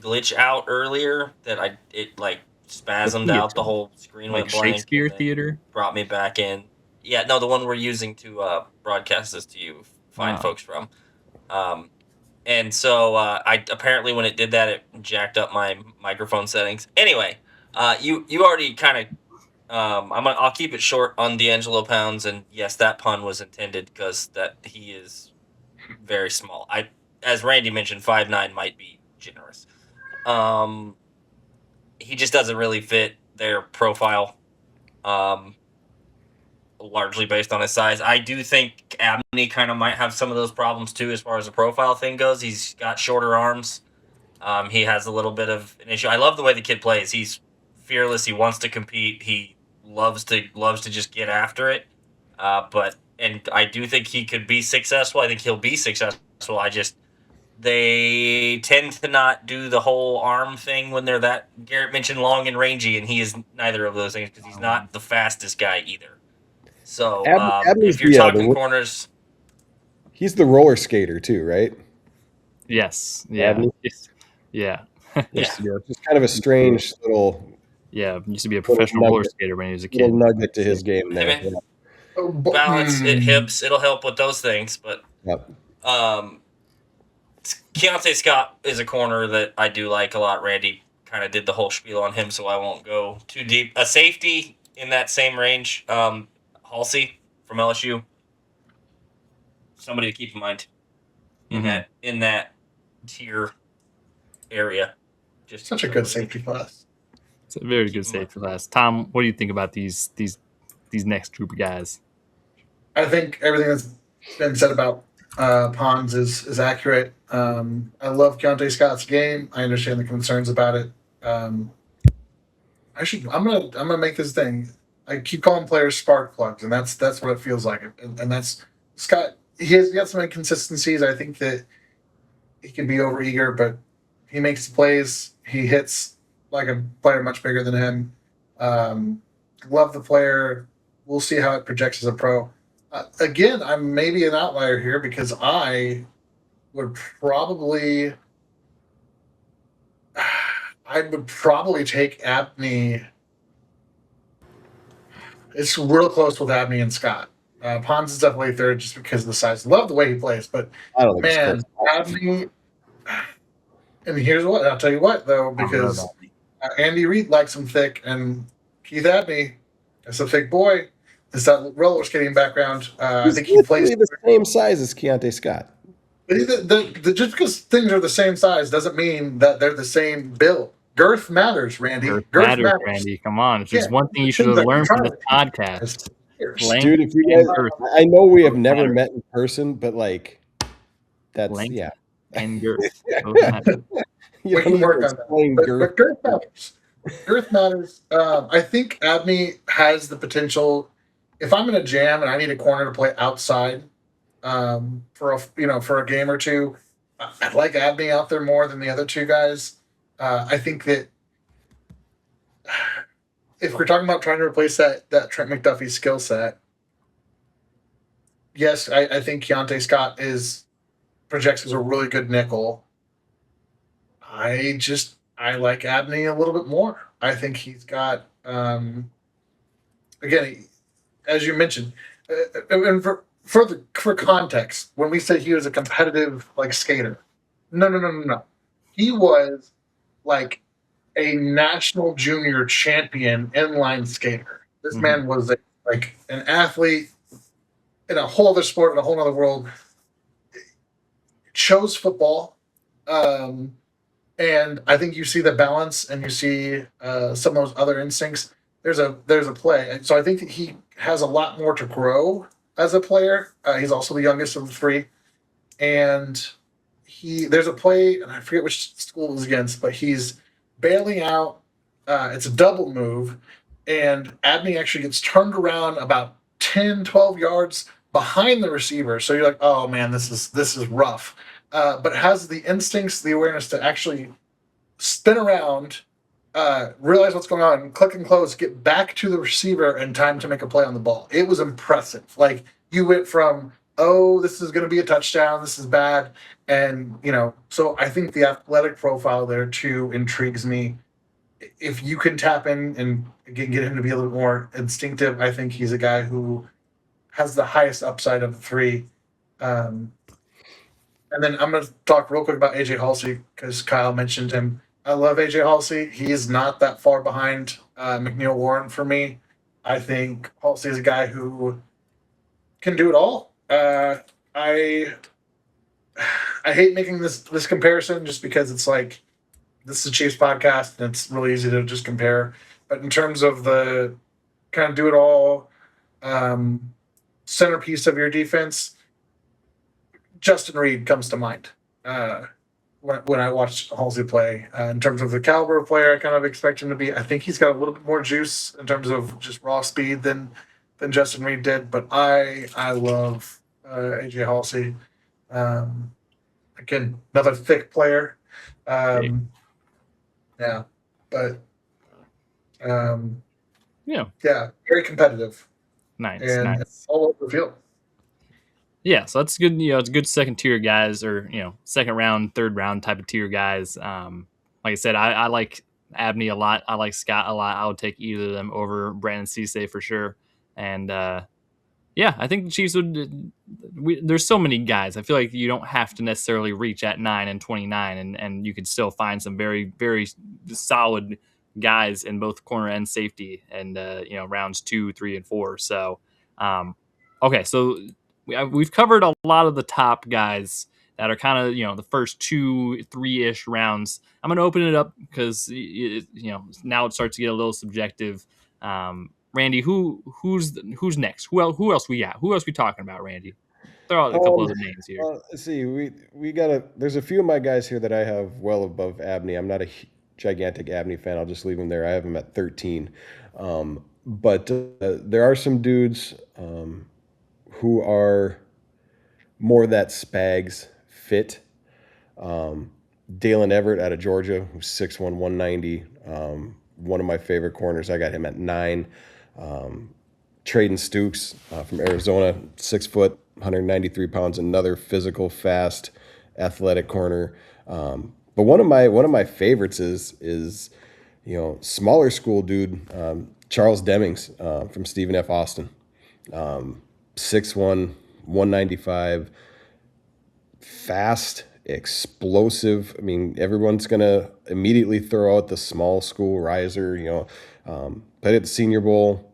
glitch out earlier that it spasmed out, the whole screen went blank. Shakespeare Theater brought me back in. Yeah, no, the one we're using to broadcast this to you fine folks from. And so I apparently, when it did that, it jacked up my microphone settings. Anyway, you already kind of. I'll keep it short on D'Angelo Pounds, and yes, that pun was intended because that he is very small. As Randy mentioned, 5'9" might be generous. He just doesn't really fit their profile, largely based on his size. I do think Abney kind of might have some of those problems too, as far as the profile thing goes. He's got shorter arms. He has a little bit of an issue. I love the way the kid plays. He's fearless. He wants to compete. He loves to just get after it. And I do think he could be successful. I think he'll be successful. They tend to not do the whole arm thing when they're that. Garrett mentioned long and rangy, and he is neither of those things because he's not the fastest guy either. So if you're talking corners, he's the roller skater too, right? Yes. Yeah. Yeah. Just kind of a strange little. Yeah, used to be a professional roller skater when he was a kid. Little nugget to his game there. I mean, balance, hips, it'll help with those things. But Keontae Scott is a corner that I do like a lot. Randy kind of did the whole spiel on him, so I won't go too deep. A safety in that same range, Halsey from LSU. Somebody to keep in mind in that tier area. Just Such a good safety class. It's a very good safety class. Tom, what do you think about these next group of guys? I think everything that's been said about Pons is accurate. I love Keontae Scott's game. I understand the concerns about it. I'm gonna make this thing. I keep calling players spark plugs, and that's what it feels like. And that's Scott. He's got some inconsistencies. I think that he can be overeager, but he makes plays. He hits like a player much bigger than him. Love the player. We'll see how it projects as a pro. Again, I'm maybe an outlier here because I would probably take Abney. It's real close with Abney and Scott. Pons is definitely third just because of the size. Love the way he plays, but I don't think man, it's close. Abney. And here's what I'll tell you what though, because Andy Reid likes him thick, and Keith Abney is a thick boy. It's that roller skating background. I think he plays the same size as Keontae Scott. But just because things are the same size doesn't mean that they're the same build. Girth matters, Randy. Girth matters, Randy. Come on. If there's one thing you should have learned from this podcast. Dude, if you guys, I know we have never met in person, but like, that's, length yeah. And girth. We can work on that. But girth matters. Girth matters. I think Abney has the potential. If I'm in a jam and I need a corner to play outside for a game or two, I'd like Abney out there more than the other two guys. I think that if we're talking about trying to replace that Trent McDuffie skill set, yes, I think Keontae Scott projects as a really good nickel. I like Abney a little bit more. I think he's got again, as you mentioned, and for context, when we say he was a competitive like skater, no. He was like a national junior champion inline skater. This man was like an athlete in a whole other sport, in a whole other world. Chose football, and I think you see the balance, and you see some of those other instincts. There's a play, and so I think that he has a lot more to grow as a player. He's also the youngest of the three, and there's a play, and I forget which school it was against, but he's bailing out. It's a double move, and Abney actually gets turned around about 10, 12 yards behind the receiver. So you're like, oh man, this is rough. But has the instincts, the awareness to actually spin around, realize what's going on, click and close, get back to the receiver in time to make a play on the ball. It was impressive. Like, you went from, oh, this is going to be a touchdown, this is bad, and so I think the athletic profile there too intrigues me. If you can tap in and get him to be a little more instinctive, I think he's a guy who has the highest upside of the three. And then I'm going to talk real quick about AJ Halsey because Kyle mentioned him. I love AJ Halsey. He is not that far behind McNeil Warren for me. I think Halsey is a guy who can do it all. I hate making this comparison just because it's like, this is a Chiefs podcast and it's really easy to just compare. But in terms of the kind of do it all centerpiece of your defense, Justin Reed comes to mind when I watch Halsey play. In terms of the caliber of player I kind of expect him to be, I think he's got a little bit more juice in terms of just raw speed than Justin Reed did. But I love AJ Halsey. Again, another thick player. Yeah, but very competitive. Nice. All over the field. Yeah, so that's good. It's good second tier guys, or second round, third round type of tier guys. Like I said, I like Abney a lot. I like Scott a lot. I would take either of them over Brandon Cisse for sure. And I think the Chiefs would. There's so many guys. I feel like you don't have to necessarily reach at 9 and 29, and you could still find some very, very solid guys in both corner and safety, and rounds 2, 3, and 4. So, okay, so we've covered a lot of the top guys that are kind of the first 2, 3-ish rounds. I'm going to open it up because now it starts to get a little subjective. Randy, who's next? Who else we got? Who else we talking about, Randy? Throw out a couple other names here. Let's see. We got there's a few of my guys here that I have well above Abney. I'm not a gigantic Abney fan. I'll just leave him there. I have him at 13. But there are some dudes who are more that Spags fit. Dalen Everett out of Georgia, who's 6'1", 190. One of my favorite corners. I got him at 9. Traden Stukes from Arizona, 6 foot, 193 pounds. Another physical, fast, athletic corner. But one of my favorites is smaller school dude, Charles Demings from Stephen F. Austin, 6'1", 195, fast, explosive. I mean, everyone's gonna immediately throw out the small school riser. Played at the Senior Bowl.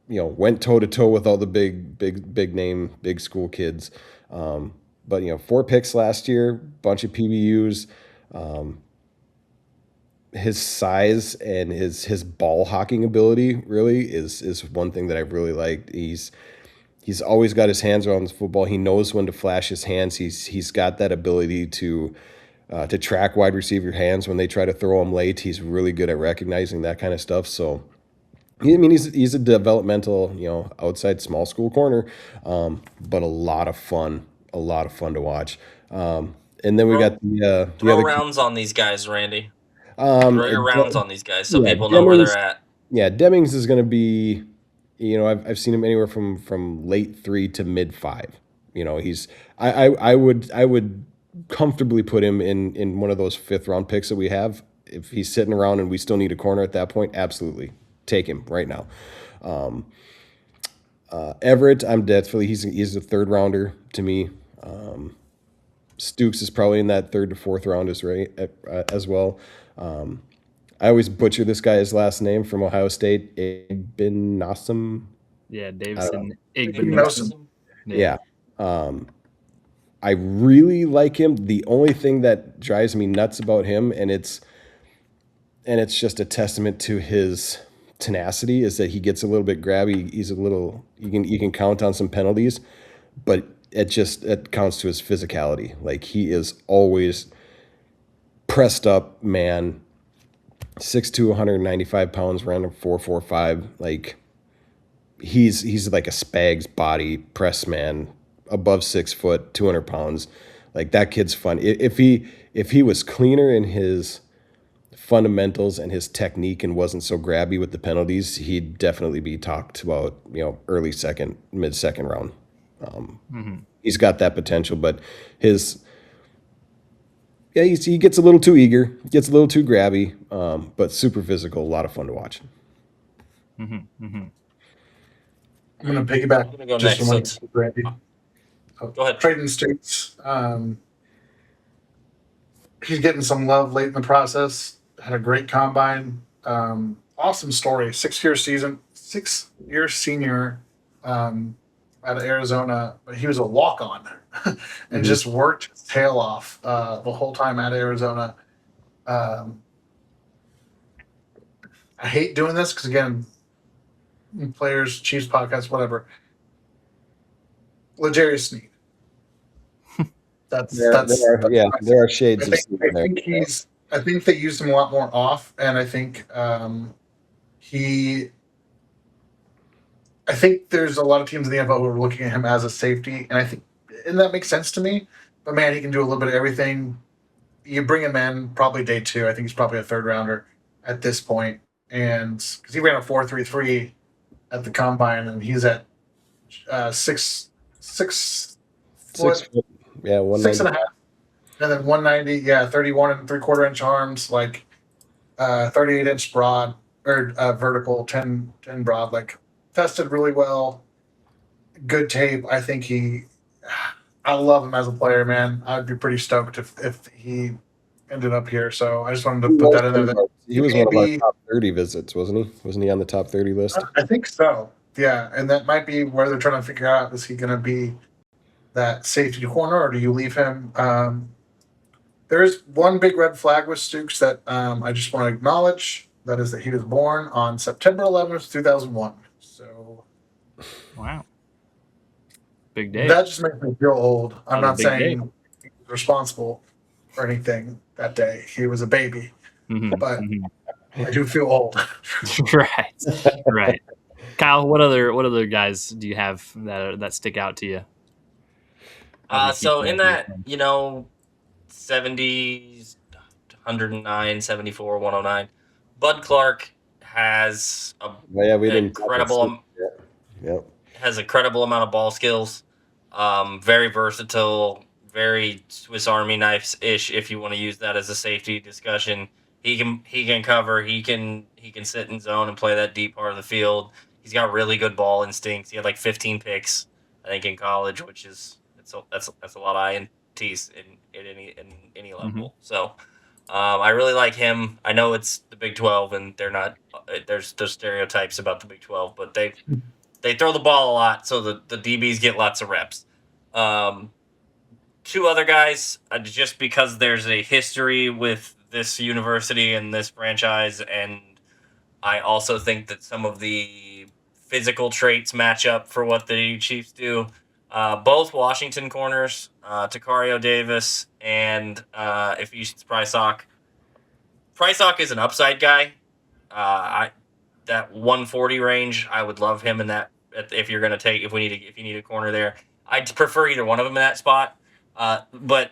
Went toe to toe with all the big name, big school kids. But 4 picks last year, bunch of PBUs. His size and his ball hawking ability really is one thing that I really liked. He's always got his hands around the football. He knows when to flash his hands. He's got that ability to track wide receiver hands when they try to throw him late. He's really good at recognizing that kind of stuff. So, I mean, he's a developmental, outside small school corner, but a lot of fun to watch. And then we got the throw other rounds on these guys, Randy. Throw your rounds on these guys so yeah, people know where Demings- they're at. Yeah, Demings is going to be, I've seen him anywhere from late 3 to mid 5. I would comfortably put him in one of those 5th round picks that we have. If he's sitting around and we still need a corner at that point, absolutely take him right now. Everett, I'm definitely he's a 3rd rounder to me. Stukes is probably in that 3rd to 4th round as well. I always butcher this guy's last name from Ohio State, Igbenogsom. Yeah, Davison Igbenogsom. Yeah. I really like him. The only thing that drives me nuts about him, and it's just a testament to his tenacity, is that he gets a little bit grabby. He's a little you can count on some penalties, but it counts to his physicality. Like, he is always pressed up, man. 6'2", 195 pounds, random 4.45. Like, he's like a Spags body press man, above 6 foot, 200 pounds. Like, that kid's fun. If he was cleaner in his fundamentals and his technique and wasn't so grabby with the penalties, he'd definitely be talked about, early 2nd, mid 2nd round. He's got that potential, but he gets a little too eager, gets a little too grabby, but super physical, a lot of fun to watch. I'm going to piggyback. I'm gonna go just next. from Randy. Go ahead. Traden Stukes. He's getting some love late in the process. Had a great combine. Awesome story. 6-year senior out of Arizona, but he was a walk-on and just worked his tail off the whole time at Arizona. I hate doing this because, again, players, Chiefs podcast, whatever. L'Jarius Sneed. There are shades of Sneed there. I think they used him a lot more off, and I think I think there's a lot of teams in the NFL who are looking at him as a safety, and that makes sense to me. But man, he can do a little bit of everything. You bring him in probably day 2. I think he's probably a 3rd rounder at this point, and because he ran a 4.33 at the combine, and he's at 6 foot, yeah, 6.5, and then 190, 31 3/4 inch arms, like 38-inch broad or vertical, 10 broad, like tested really well. Good tape. I think I love him as a player, man. I'd be pretty stoked if he ended up here. So I just wanted to put that in there. That He was may one of our be, top 30 visits, wasn't he? Wasn't he on the top 30 list? I think so. Yeah, and that might be where they're trying to figure out: is he going to be that safety corner, or do you leave him? There is one big red flag with Stooks that I just want to acknowledge. That is that he was born on September 11th, 2001. So Wow. Big day. that just makes me feel old. I'm That was a not big day. saying he was responsible for anything that day. He was a baby, but I do feel old. Right. Kyle, what other guys do you have that stick out to you? So in that, 70s, 109, 74, 109, Bud Clark has Yeah, we didn't incredible Yep. has a credible amount of ball skills. Very versatile, very Swiss Army knives ish. If you want to use that as a safety discussion, he can cover. He can sit in zone and play that deep part of the field. He's got really good ball instincts. He had like 15 picks, I think, in college, which is that's a lot of INTs in any level. So. I really like him. I know it's the Big 12, and they're not. There's stereotypes about the Big 12, but they throw the ball a lot, so the DBs get lots of reps. Two other guys, just because there's a history with this university and this franchise, and I also think that some of the physical traits match up for what the Chiefs do. Both Washington corners, Takario Davis and Ephesians Prysock. Prysock is an upside guy. That 140 range, I would love him in that. If you're gonna take, if you need a corner there, I'd prefer either one of them in that spot. But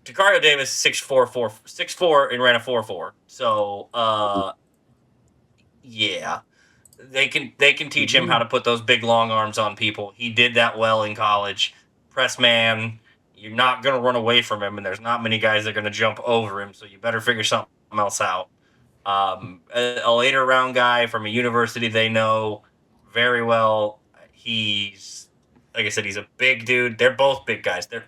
Takario Davis 6'4", and ran a 4.4. So yeah, they can teach him how to put those big long arms on people. He did that well in college. Press man, you're not gonna run away from him, and there's not many guys that are gonna jump over him. So you better figure something else out. A later round guy from a university they know very well. He's, like I said, he's a big dude. They're both big guys. They're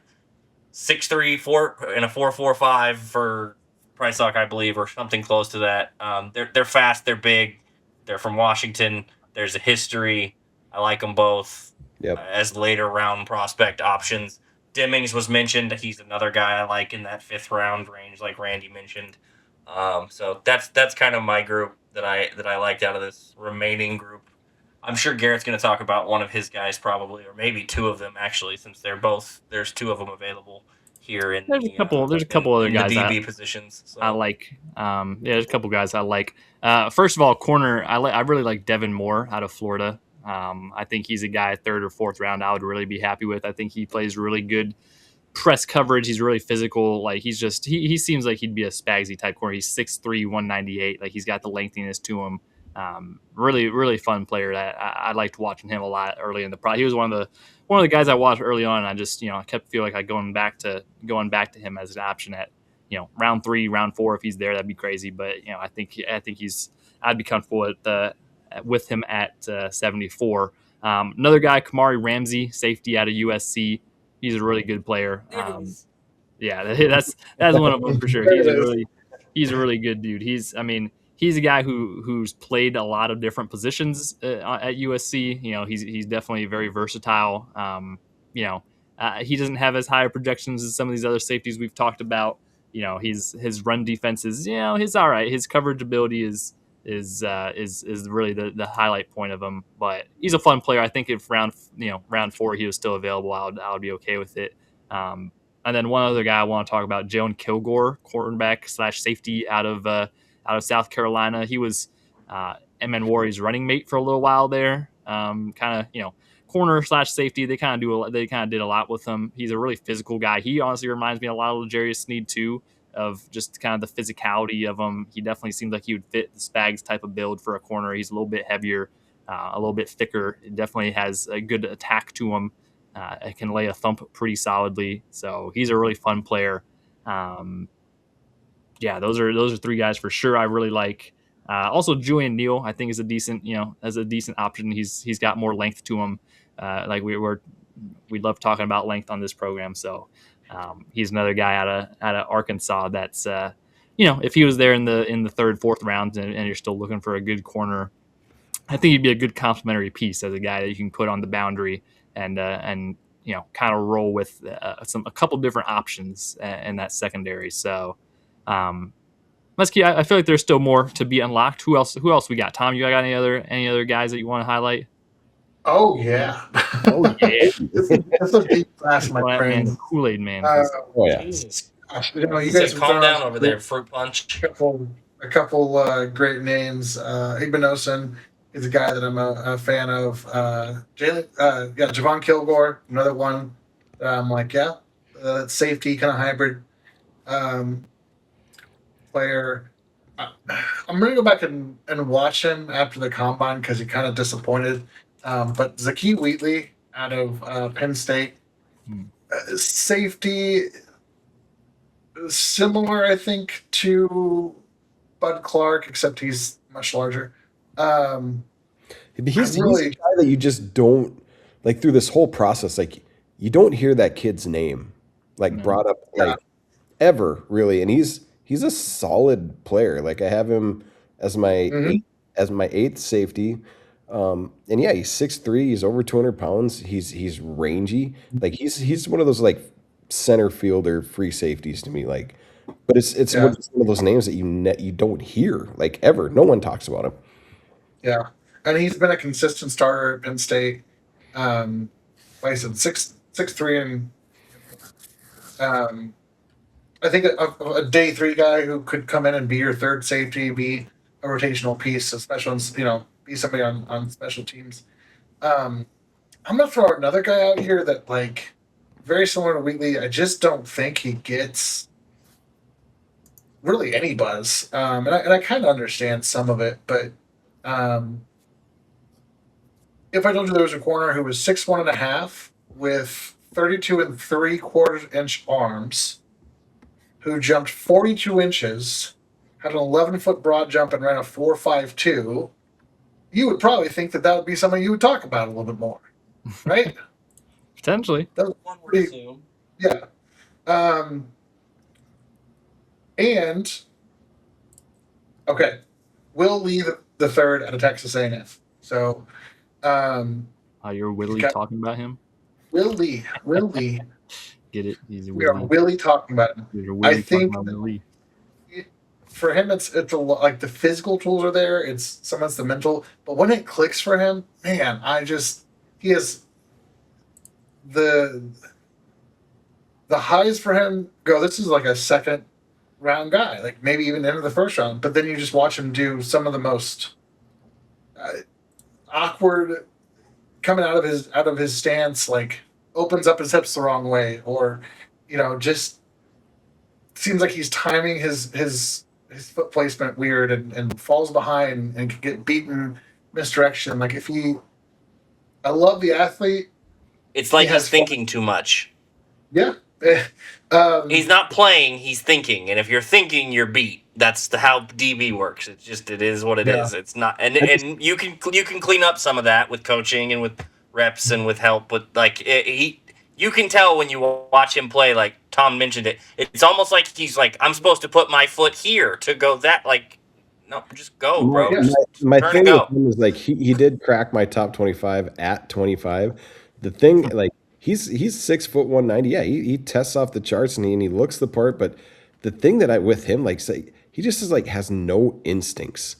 6'3", 4 and a 4.45 for Prysock, I believe, or something close to that. They're fast. They're big. They're from Washington. There's a history. I like them both as later round prospect options. Demings was mentioned. He's another guy I like in that 5th round range, like Randy mentioned. So that's kind of my group that I liked out of this remaining group. I'm sure Garrett's going to talk about one of his guys probably, or maybe two of them actually, since there's two of them available here in there's a couple other guys the DB positions. So. I like. There's a couple guys I like. First of all, corner. I really like Devin Moore out of Florida. I think he's a guy 3rd or 4th round I would really be happy with. I think he plays really good press coverage. He's really physical. Like he seems like he'd be a Spagsy type corner. He's 6'3", 198. Like he's got the lengthiness to him. Really fun player. I liked watching him a lot early in the pro. He was one of the guys I watched early on. And I just I kept feeling like going back to him as an option at round 3, round 4 if he's there. That'd be crazy. But I think I'd be comfortable with him at 74. Another guy, Kamari Ramsey, safety out of USC. He's a really good player. That's one of them for sure. He's a really good dude. He's a guy who's played a lot of different positions at USC. He's definitely very versatile. He doesn't have as high projections as some of these other safeties we've talked about. His run defense is he's all right. His coverage ability is really the highlight point of him. But he's a fun player. I think if round 4 he was still available, I would be okay with it. And then one other guy I want to talk about, Jalen Kilgore, cornerback / safety out of South Carolina. He was MN Warrior's running mate for a little while there. Corner / safety. They kind of did a lot with him. He's a really physical guy. He honestly reminds me a lot of L'Jarius Sneed too, of just kind of the physicality of him. He definitely seems like he would fit the Spags type of build for a corner. He's a little bit heavier, a little bit thicker. It definitely has a good attack to him. It can lay a thump pretty solidly. So he's a really fun player. Those are 3 guys for sure I really like. Also, Julian Neal, I think, is a decent option. He's got more length to him. We love talking about length on this program. So He's another guy out of Arkansas. That's if he was there in the third, fourth rounds, and you're still looking for a good corner, I think he'd be a good complementary piece as a guy that you can put on the boundary and kind of roll with a couple different options in that secondary. So. Let's keep. I feel like there's still more to be unlocked. Who else we got? Tom, you got any other guys that you want to highlight? Oh yeah. Oh yeah, That's a deep class, my man, friend. the Kool-Aid man. Oh yeah. Jesus. Gosh, He you guys said, have calm thrown down out over there, fruit punch. a couple great names. Igbinosun is a guy that I'm a fan of. Javon Kilgore, another one that I'm like, safety kind of hybrid player. I'm gonna go back and watch him after the combine because he kind of disappointed. But Zaki Wheatley out of Penn State, safety similar, I think, to Bud Clark, except he's much larger. He's a guy that you just don't like through this whole process. Like you don't hear that kid's name brought up ever really, and he's a solid player. Like I have him as my eighth safety. And yeah, he's 6'3", he's over 200 pounds. He's rangy. Like he's one of those like center fielder free safeties to me. Like, but it's one of those names that you don't hear like ever. No one talks about him. Yeah, and he's been a consistent starter at Penn State. Like I said, 6'3", and I think a day three guy who could come in and be your third safety, be a rotational piece, especially be somebody on special teams. I'm gonna throw another guy out here that like very similar to Wheatley. I just don't think he gets really any buzz, and I kind of understand some of it, but if I told you there was a corner who was 6'1.5" with 32 3/4 inch arms, who jumped 42 inches, had an 11-foot broad jump, and ran a 4.52, you would probably think that would be something you would talk about a little bit more, right? Potentially. That was One would assume. Yeah. And okay, Will Lee the third out of Texas A&M. So, you're Willie talking about him. Will Lee. Get it? He's a We are really talking about him. I think for him, it's a lot like the physical tools are there. It's sometimes the mental, but when it clicks for him, man, he has the highs for him go. This is like a second round guy, like maybe even into the first round. But then you just watch him do some of the most awkward coming out of his stance, like opens up his hips the wrong way, or just seems like he's timing his foot placement weird and falls behind and can get beaten misdirection. Like I love the athlete. It's like he's thinking too much. Yeah. He's not playing, he's thinking. And if you're thinking, you're beat. That's how DB works. It is what it is. It's not, and you can clean up some of that with coaching and with reps and with help. But like you can tell when you watch him play. Like Tom mentioned it. It's almost like he's like, I'm supposed to put my foot here to go that. Like, no, just go, bro. My thing with him is like he did crack my top 25 at 25. The thing like. He's 6 foot 190. Yeah, he tests off the charts and he looks the part. But the thing that with him, like, say, he just is like has no instincts.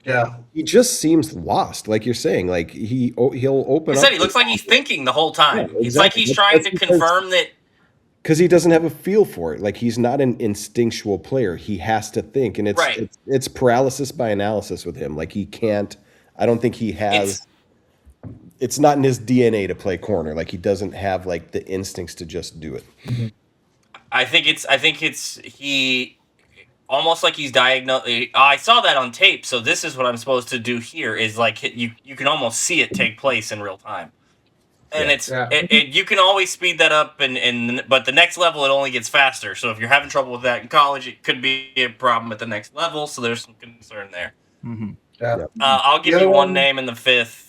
Yeah, he just seems lost. Like you're saying, like he'll open. He said he looks like he's thinking the whole time. Yeah, exactly. It's like he's trying to confirm that because he doesn't have a feel for it. Like he's not an instinctual player. He has to think, and it's paralysis by analysis with him. Like he can't. I don't think he has. It's not in his DNA to play corner. Like he doesn't have like the instincts to just do it. Mm-hmm. I think it's he almost like he's diagnosed. I saw that on tape, so this is what I'm supposed to do here. Is like you can almost see it take place in real time, and you can always speed that up. But the next level it only gets faster. So if you're having trouble with that in college, it could be a problem at the next level. So there's some concern there. Mm-hmm. Yeah. I'll give you one name in the fifth.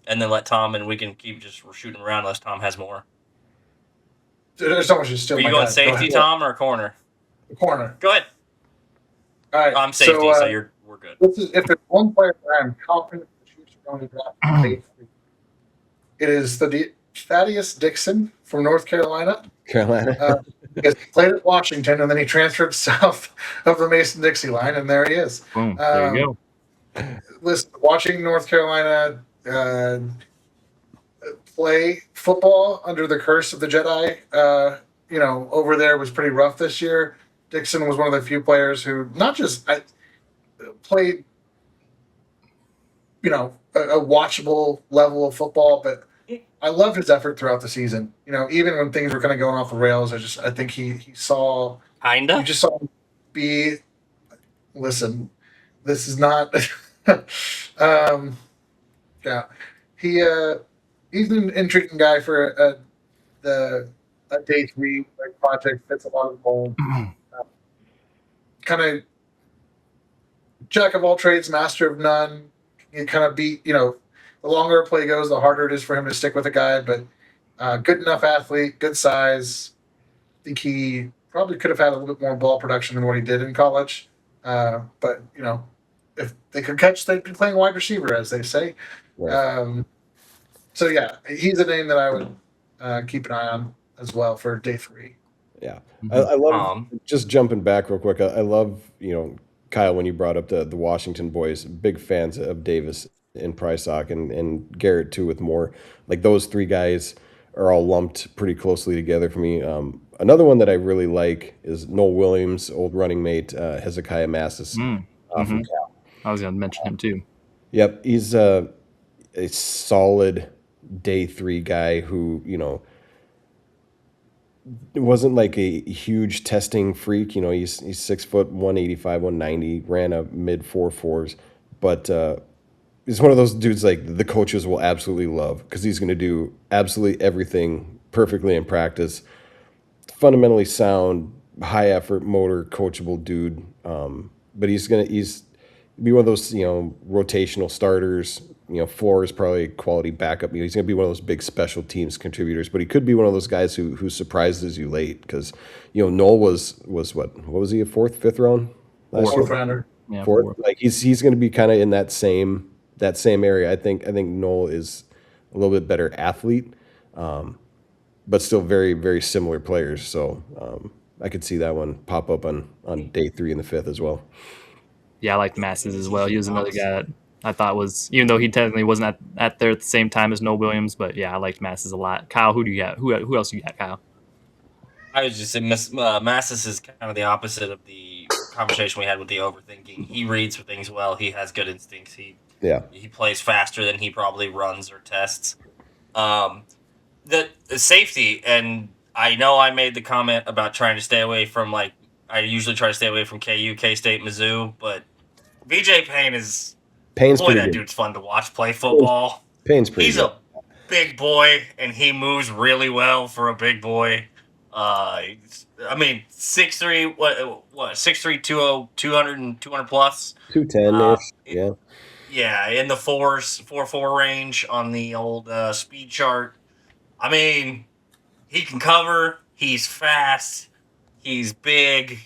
And then let Tom, and we can keep just shooting around unless Tom has more. There's so much to steal Are you my going guy. safety, Tom, or corner? Corner. Go ahead. All right. I'm safety, so we're good. If there's one player that I'm confident the Chiefs are going to draft on day 3, it is Thaddeus Dixon from North Carolina. Carolina. He played at Washington, and then he transferred south of the Mason-Dixie line, and there he is. Boom. There you go. Listen, watching North Carolina play football under the curse of the Jedi, over there was pretty rough this year. Dixon was one of the few players who not just played, a watchable level of football, but I loved his effort throughout the season. Even when things were kind of going off the rails, I think he saw Kinda. you just saw him be. Listen, this is not. Yeah, he's an intriguing guy for a day 3 project. Fits a lot of the mold. Kind of jack of all trades, master of none. You kind of beat. The longer a play goes, the harder it is for him to stick with a guy. But good enough athlete, good size. I think he probably could have had a little bit more ball production than what he did in college. But if they could catch, they'd be playing wide receiver, as they say. Right. So yeah, he's a name that I would keep an eye on as well for day 3. Yeah, I love just jumping back real quick. I love Kyle, when you brought up the Washington boys, big fans of Davis and Prysock and Garrett too, with Moore. Like those 3 guys are all lumped pretty closely together for me. Another one that I really like is Noel Williams, old running mate, Hezekiah Massis from Cal. I was going to mention him too. Yep, he's a solid day 3 guy who it wasn't like a huge testing freak. He's 6 foot, 185, 190, ran a mid 4.4s, but he's one of those dudes like the coaches will absolutely love because he's going to do absolutely everything perfectly in practice. Fundamentally sound, high effort, motor, coachable dude. But he's be one of those rotational starters. Floor is probably quality backup. He's going to be one of those big special teams contributors, but he could be one of those guys who surprises you late because Noel was what was he, a 4th, 5th round? Fourth rounder. Yeah, 4th. Like he's going to be kind of in that same area. I think Noel is a little bit better athlete, but still very, very similar players. So I could see that one pop up on day 3 and the 5th as well. Yeah, I liked Masses as well. He was another guy that I thought was, even though he technically wasn't at there at the same time as Noel Williams, but yeah, I liked Masses a lot. Kyle, who do you got? Who else you got, Kyle? I was just saying, Massis is kind of the opposite of the conversation we had with the overthinking. He reads for things well. He has good instincts. He plays faster than he probably runs or tests. The safety, and I know I made the comment about trying to stay away from I usually try to stay away from KU, K-State, Mizzou, but BJ Payne's boy, that dude's fun to watch play football. Payne's pretty He's good. a big boy, and he moves really well for a big boy. 6'3", what 6'3", 200 plus. 210-ish, yeah. Yeah, in the 4.4 range on the old speed chart. He can cover. He's fast. He's big.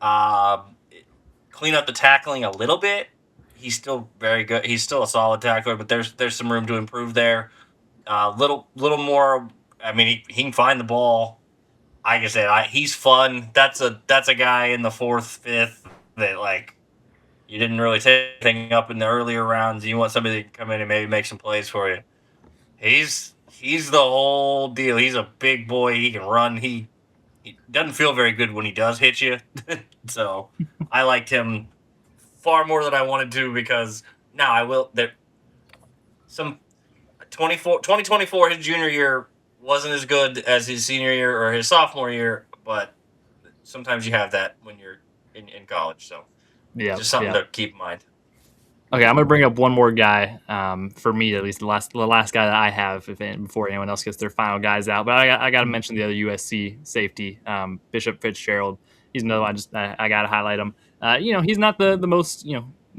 Clean up the tackling a little bit. He's still very good. He's still a solid tackler, but there's some room to improve there. Little more. He can find the ball. Like I said, he's fun. That's a guy in the 4th, 5th that you didn't really take anything up in the earlier rounds. You want somebody to come in and maybe make some plays for you. He's the whole deal. He's a big boy. He can run. He doesn't feel very good when he does hit you. So I liked him far more than I wanted to because now I will. 2024, his junior year wasn't as good as his senior year or his sophomore year, but sometimes you have that when you're in college. So yeah, just something to keep in mind. Okay, I'm gonna bring up one more guy. For me, at least the last guy that I have, before anyone else gets their final guys out. But I got to mention the other USC safety, Bishop Fitzgerald. He's another one. I got to highlight him. He's not the most,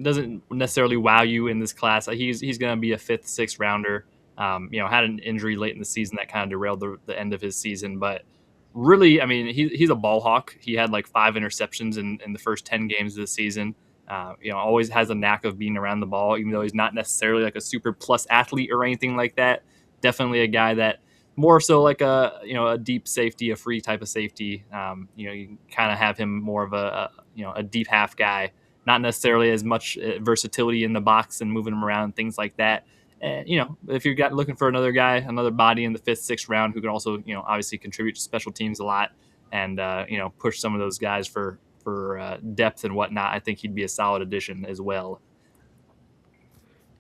doesn't necessarily wow you in this class. He's gonna be a 5th, 6th rounder. Had an injury late in the season that kind of derailed the end of his season, but really, I mean, he's a ball hawk. He had like 5 interceptions in the first 10 games of the season. Always has a knack of being around the ball, even though he's not necessarily like a super plus athlete or anything like that. Definitely a guy that more so like a deep safety, a free type of safety. You can kind of have him more of a deep half guy, not necessarily as much versatility in the box and moving him around, things like that. And, if you're looking for another guy, another body in the 5th, 6th round who can also, obviously contribute to special teams a lot and, push some of those guys for depth and whatnot, I think he'd be a solid addition as well.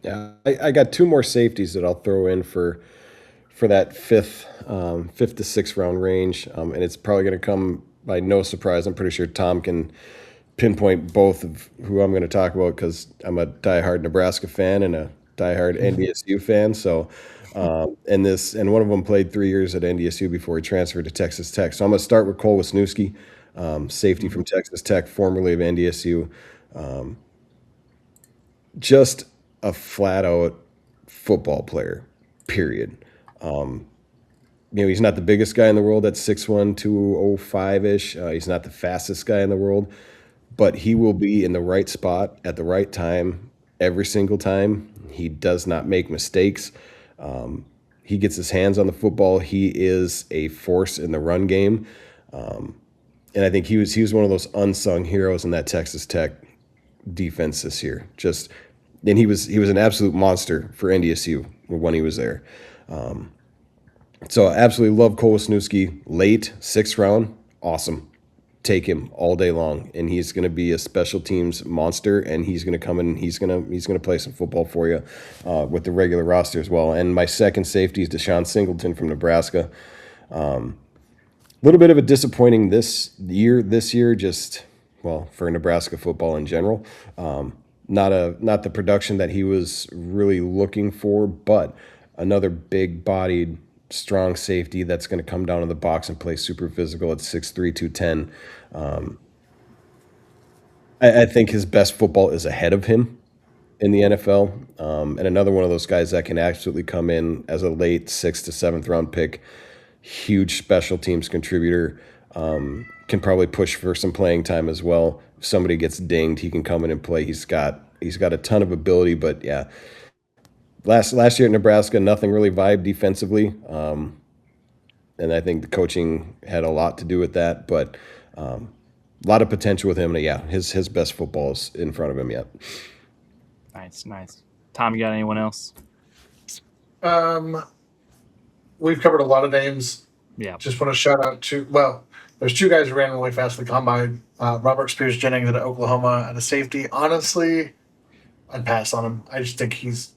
Yeah, I got 2 more safeties that I'll throw in for that fifth to sixth round range, and it's probably going to come by no surprise. I'm pretty sure Tom can pinpoint both of who I'm going to talk about because I'm a diehard Nebraska fan and a diehard NDSU fan. So, and one of them played 3 years at NDSU before he transferred to Texas Tech. So I'm going to start with Cole Wisniewski, safety from Texas Tech, formerly of NDSU. Just a flat out football player, period. He's not the biggest guy in the world at 6'1", 205-ish. He's not the fastest guy in the world, but he will be in the right spot at the right time every single time. He does not make mistakes. He gets his hands on the football. He is a force in the run game. And I think he was one of those unsung heroes in that Texas Tech defense this year. And he was an absolute monster for NDSU when he was there. So I absolutely love Cole Wisniewski. Late 6th round, awesome. Take him all day long, and he's going to be a special teams monster. And he's going to come in. And he's going to play some football for you with the regular roster as well. And my second safety is Deshaun Singleton from Nebraska. A little bit of a disappointing this year, just for Nebraska football in general. Not the production that he was really looking for, but another big-bodied, strong safety that's going to come down in the box and play super physical at 6'3", 210. I think his best football is ahead of him in the NFL. And another one of those guys that can absolutely come in as a late 6th to 7th round pick, huge special teams contributor, can probably push for some playing time as well. If somebody gets dinged, he can come in and play. He's got a ton of ability, but yeah. Last year at Nebraska, nothing really vibed defensively, and I think the coaching had a lot to do with that. But a lot of potential with him, and yeah, his best football is in front of him yet. Nice. Tom, you got anyone else? We've covered a lot of names. Yeah. Just want to shout out to there's 2 guys who ran really fast in the combine. Robert Spears Jennings at Oklahoma at a safety. Honestly, I'd pass on him. I just think he's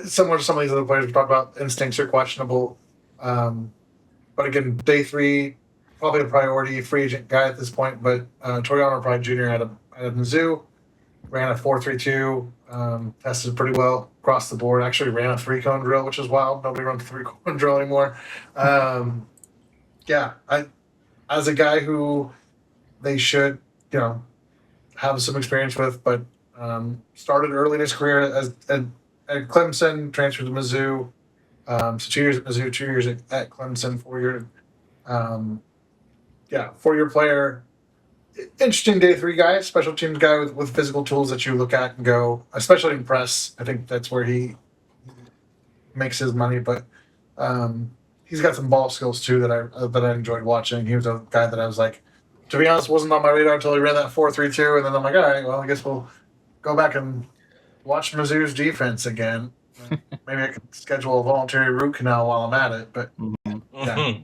similar to some of these other players we talked about. Instincts are questionable. But again, day 3, probably a priority free agent guy at this point. But Toriano Pride Jr. at Mizzou ran a 4.32. Tested pretty well across the board. Actually ran a 3-cone drill, which is wild. Nobody runs a 3-cone drill anymore. As a guy who they should, have some experience with, but started early in his career at Clemson, transferred to Mizzou. So 2 years at Mizzou, 2 years at Clemson, 4-year. 4-year player. Interesting day 3 guy, special teams guy with physical tools that you look at and go, especially in press. I think that's where he makes his money, but he's got some ball skills too that I enjoyed watching. He was a guy that I was like, to be honest, wasn't on my radar until he ran that 4.32, and then I'm like, all right, well, I guess we'll go back and watch Mizzou's defense again. Maybe I could schedule a voluntary root canal while I'm at it, but yeah.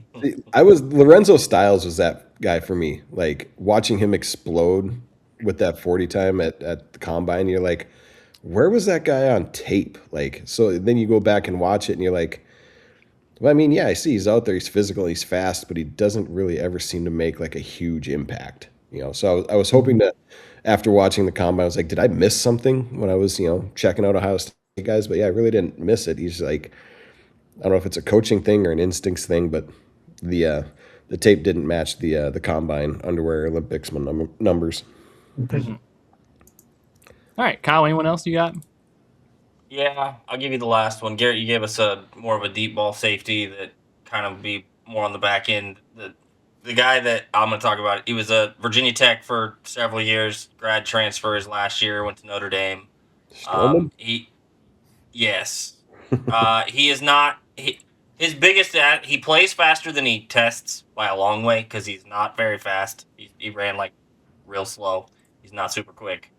Lorenzo Styles was that guy for me. Like watching him explode with that 40 time at the combine, you're like, where was that guy on tape? Like, so then you go back and watch it and you're like, well, I mean, yeah, I see he's out there, he's physical, he's fast, but he doesn't really ever seem to make like a huge impact, So I was hoping that after watching the combine, I was like, did I miss something when I was, checking out Ohio State guys? But yeah, I really didn't miss it. He's like, I don't know if it's a coaching thing or an instincts thing, but the tape didn't match the combine underwear Olympics numbers. Mm-hmm. All right, Kyle, anyone else you got? Yeah, I'll give you the last one. Garrett, you gave us more of a deep ball safety that kind of be more on the back end. The guy that I'm going to talk about, he was a Virginia Tech for several years, grad transfer his last year, went to Notre Dame. Strowman? Yes. He is not. His biggest he plays faster than he tests by a long way because he's not very fast. He ran like real slow. He's not super quick.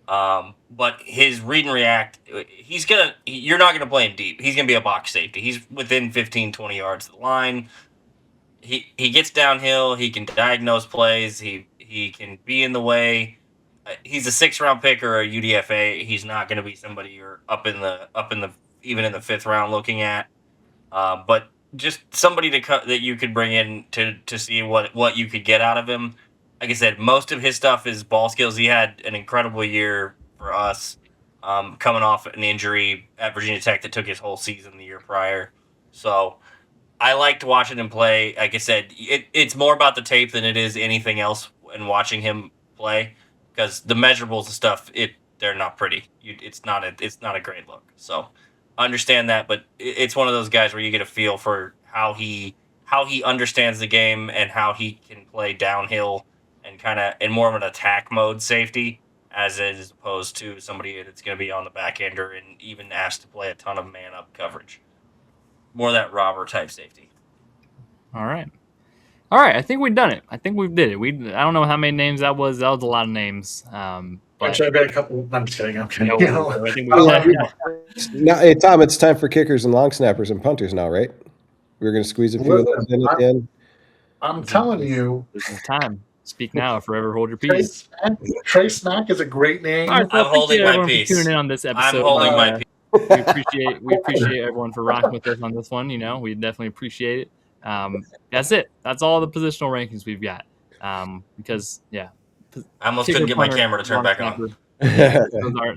But his read and react, you're not gonna play him deep. He's gonna be a box safety. He's within 15, 20 yards of the line. He gets downhill. He can diagnose plays. He can be in the way. He's a 6th-round pick or a UDFA. He's not going to be somebody you're up in the even in the 5th round looking at. But just somebody that you could bring in to see what you could get out of him. Like I said, most of his stuff is ball skills. He had an incredible year for us, coming off an injury at Virginia Tech that took his whole season the year prior. So I liked watching him play. Like I said, it's more about the tape than it is anything else and watching him play, because the measurables and stuff, they're not pretty. It's not a great look. So I understand that, but it's one of those guys where you get a feel for how he understands the game and how he can play downhill and kind of in more of an attack mode safety as opposed to somebody that's going to be on the back ender and even asked to play a ton of man up coverage. More that robber type safety. All right. I think we've done it. I think we've did it. I don't know how many names that was. That was a lot of names. But Actually, I've got a couple. I'm just kidding. Okay. I think we Now, hey, Tom, it's time for kickers and long snappers and punters now, right? We're going to squeeze a few of those in at the end. I'm telling you, this is time. Speak now, or forever hold your peace. Trey Snack is a great name. All right, so I'm holding my everyone peace. for tuning in on this episode. I'm holding my peace. We appreciate everyone for rocking with us on this one. We definitely appreciate it. That's it. That's all the positional rankings we've got. Because I almost couldn't get my camera to turn back on.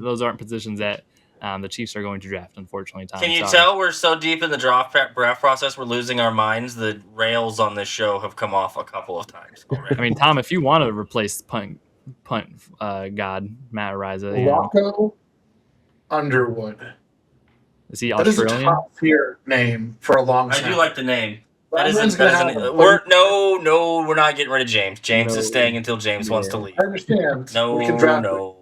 Those aren't positions that the Chiefs are going to draft, unfortunately. Tom, can you tell we're so deep in the draft process we're losing our minds? The rails on this show have come off a couple of times already. I mean, Tom, if you want to replace punt god Matt Ariza, Rocco Underwood. Is he That is a Australian? top tier name for a long I snapper. do like the name. We're not getting rid of James. James is staying until James wants to leave. I understand. We can draft him,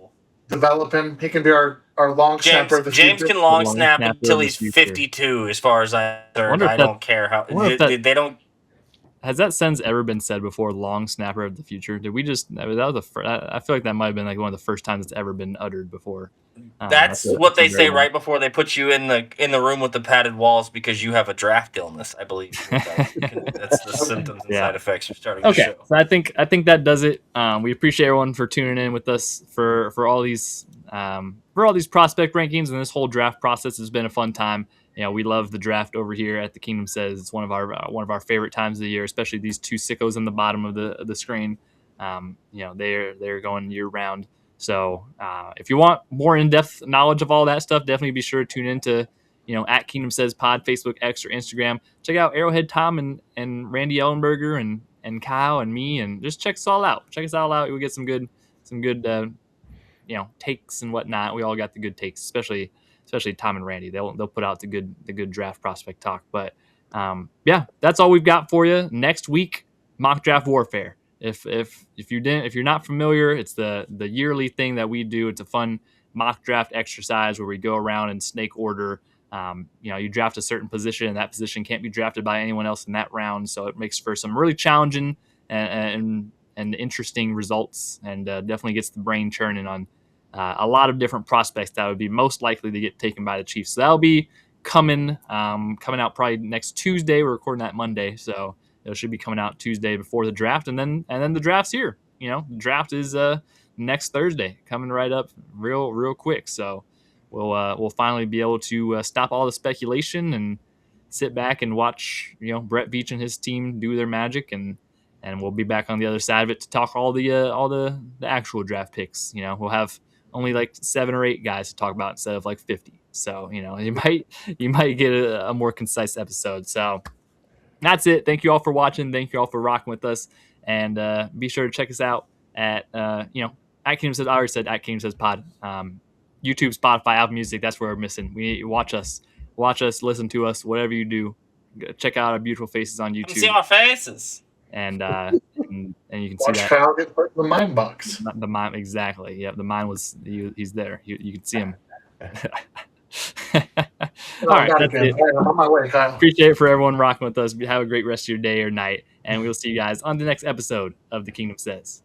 develop him. He can be our long snapper of the James future. can long snap until he's 52, as far as I'm concerned. I don't care how they don't. Has that sentence ever been said before? Long snapper of the future. Did we just? That was the first. I feel like that might have been like one of the first times it's ever been uttered before. That's what they say right before they put you in the room with the padded walls because you have a draft illness. I believe that's the symptoms and side effects you're starting to show. So I think that does it. We appreciate everyone for tuning in with us for all these prospect rankings, and this whole draft process has been a fun time. We love the draft over here at the Kingdom Says. It's one of our favorite times of the year, especially these two sickos in the bottom of the screen. They're going year round. So if you want more in-depth knowledge of all that stuff, definitely be sure to tune into at Kingdom Says Pod, Facebook, X, or Instagram. Check out Arrowhead Tom and Randy Ellenberger and Kyle and me, and just check us all out. Check us all out. We get some good takes and whatnot. We all got the good takes, especially Tom and Randy. They'll put out the good draft prospect talk. But that's all we've got for you. Next week, mock draft warfare. If you're not familiar, it's the yearly thing that we do. It's a fun mock draft exercise where we go around in snake order. You draft a certain position, and that position can't be drafted by anyone else in that round. So it makes for some really challenging and interesting results, and definitely gets the brain churning on a lot of different prospects that would be most likely to get taken by the Chiefs. So that'll be coming out probably next Tuesday. We're recording that Monday, so it should be coming out Tuesday before the draft, and then the draft's here. The draft is next Thursday, coming right up real quick. So we'll finally be able to stop all the speculation and sit back and watch Brett Veach and his team do their magic, and we'll be back on the other side of it to talk all the actual draft picks. We'll have only like 7 or 8 guys to talk about instead of like 50. So you might get a more concise episode. So that's it. Thank you all for watching. Thank you all for rocking with us. And be sure to check us out at Kingdom Says. I already said at Kingdom Says Pod. YouTube, Spotify, Apple Music. That's where we're missing. Watch us, listen to us, whatever you do. check out our beautiful faces on Come see YouTube, our faces. and you can see Watch that Kyle get put in the mine box. the mime exactly. Yeah, the mime was he's there. You can see him. All right, Not that's again. it. All right, I'm on my way, Kyle. Appreciate it for everyone rocking with us. Have a great rest of your day or night, and we'll see you guys on the next episode of the Kingdom Says.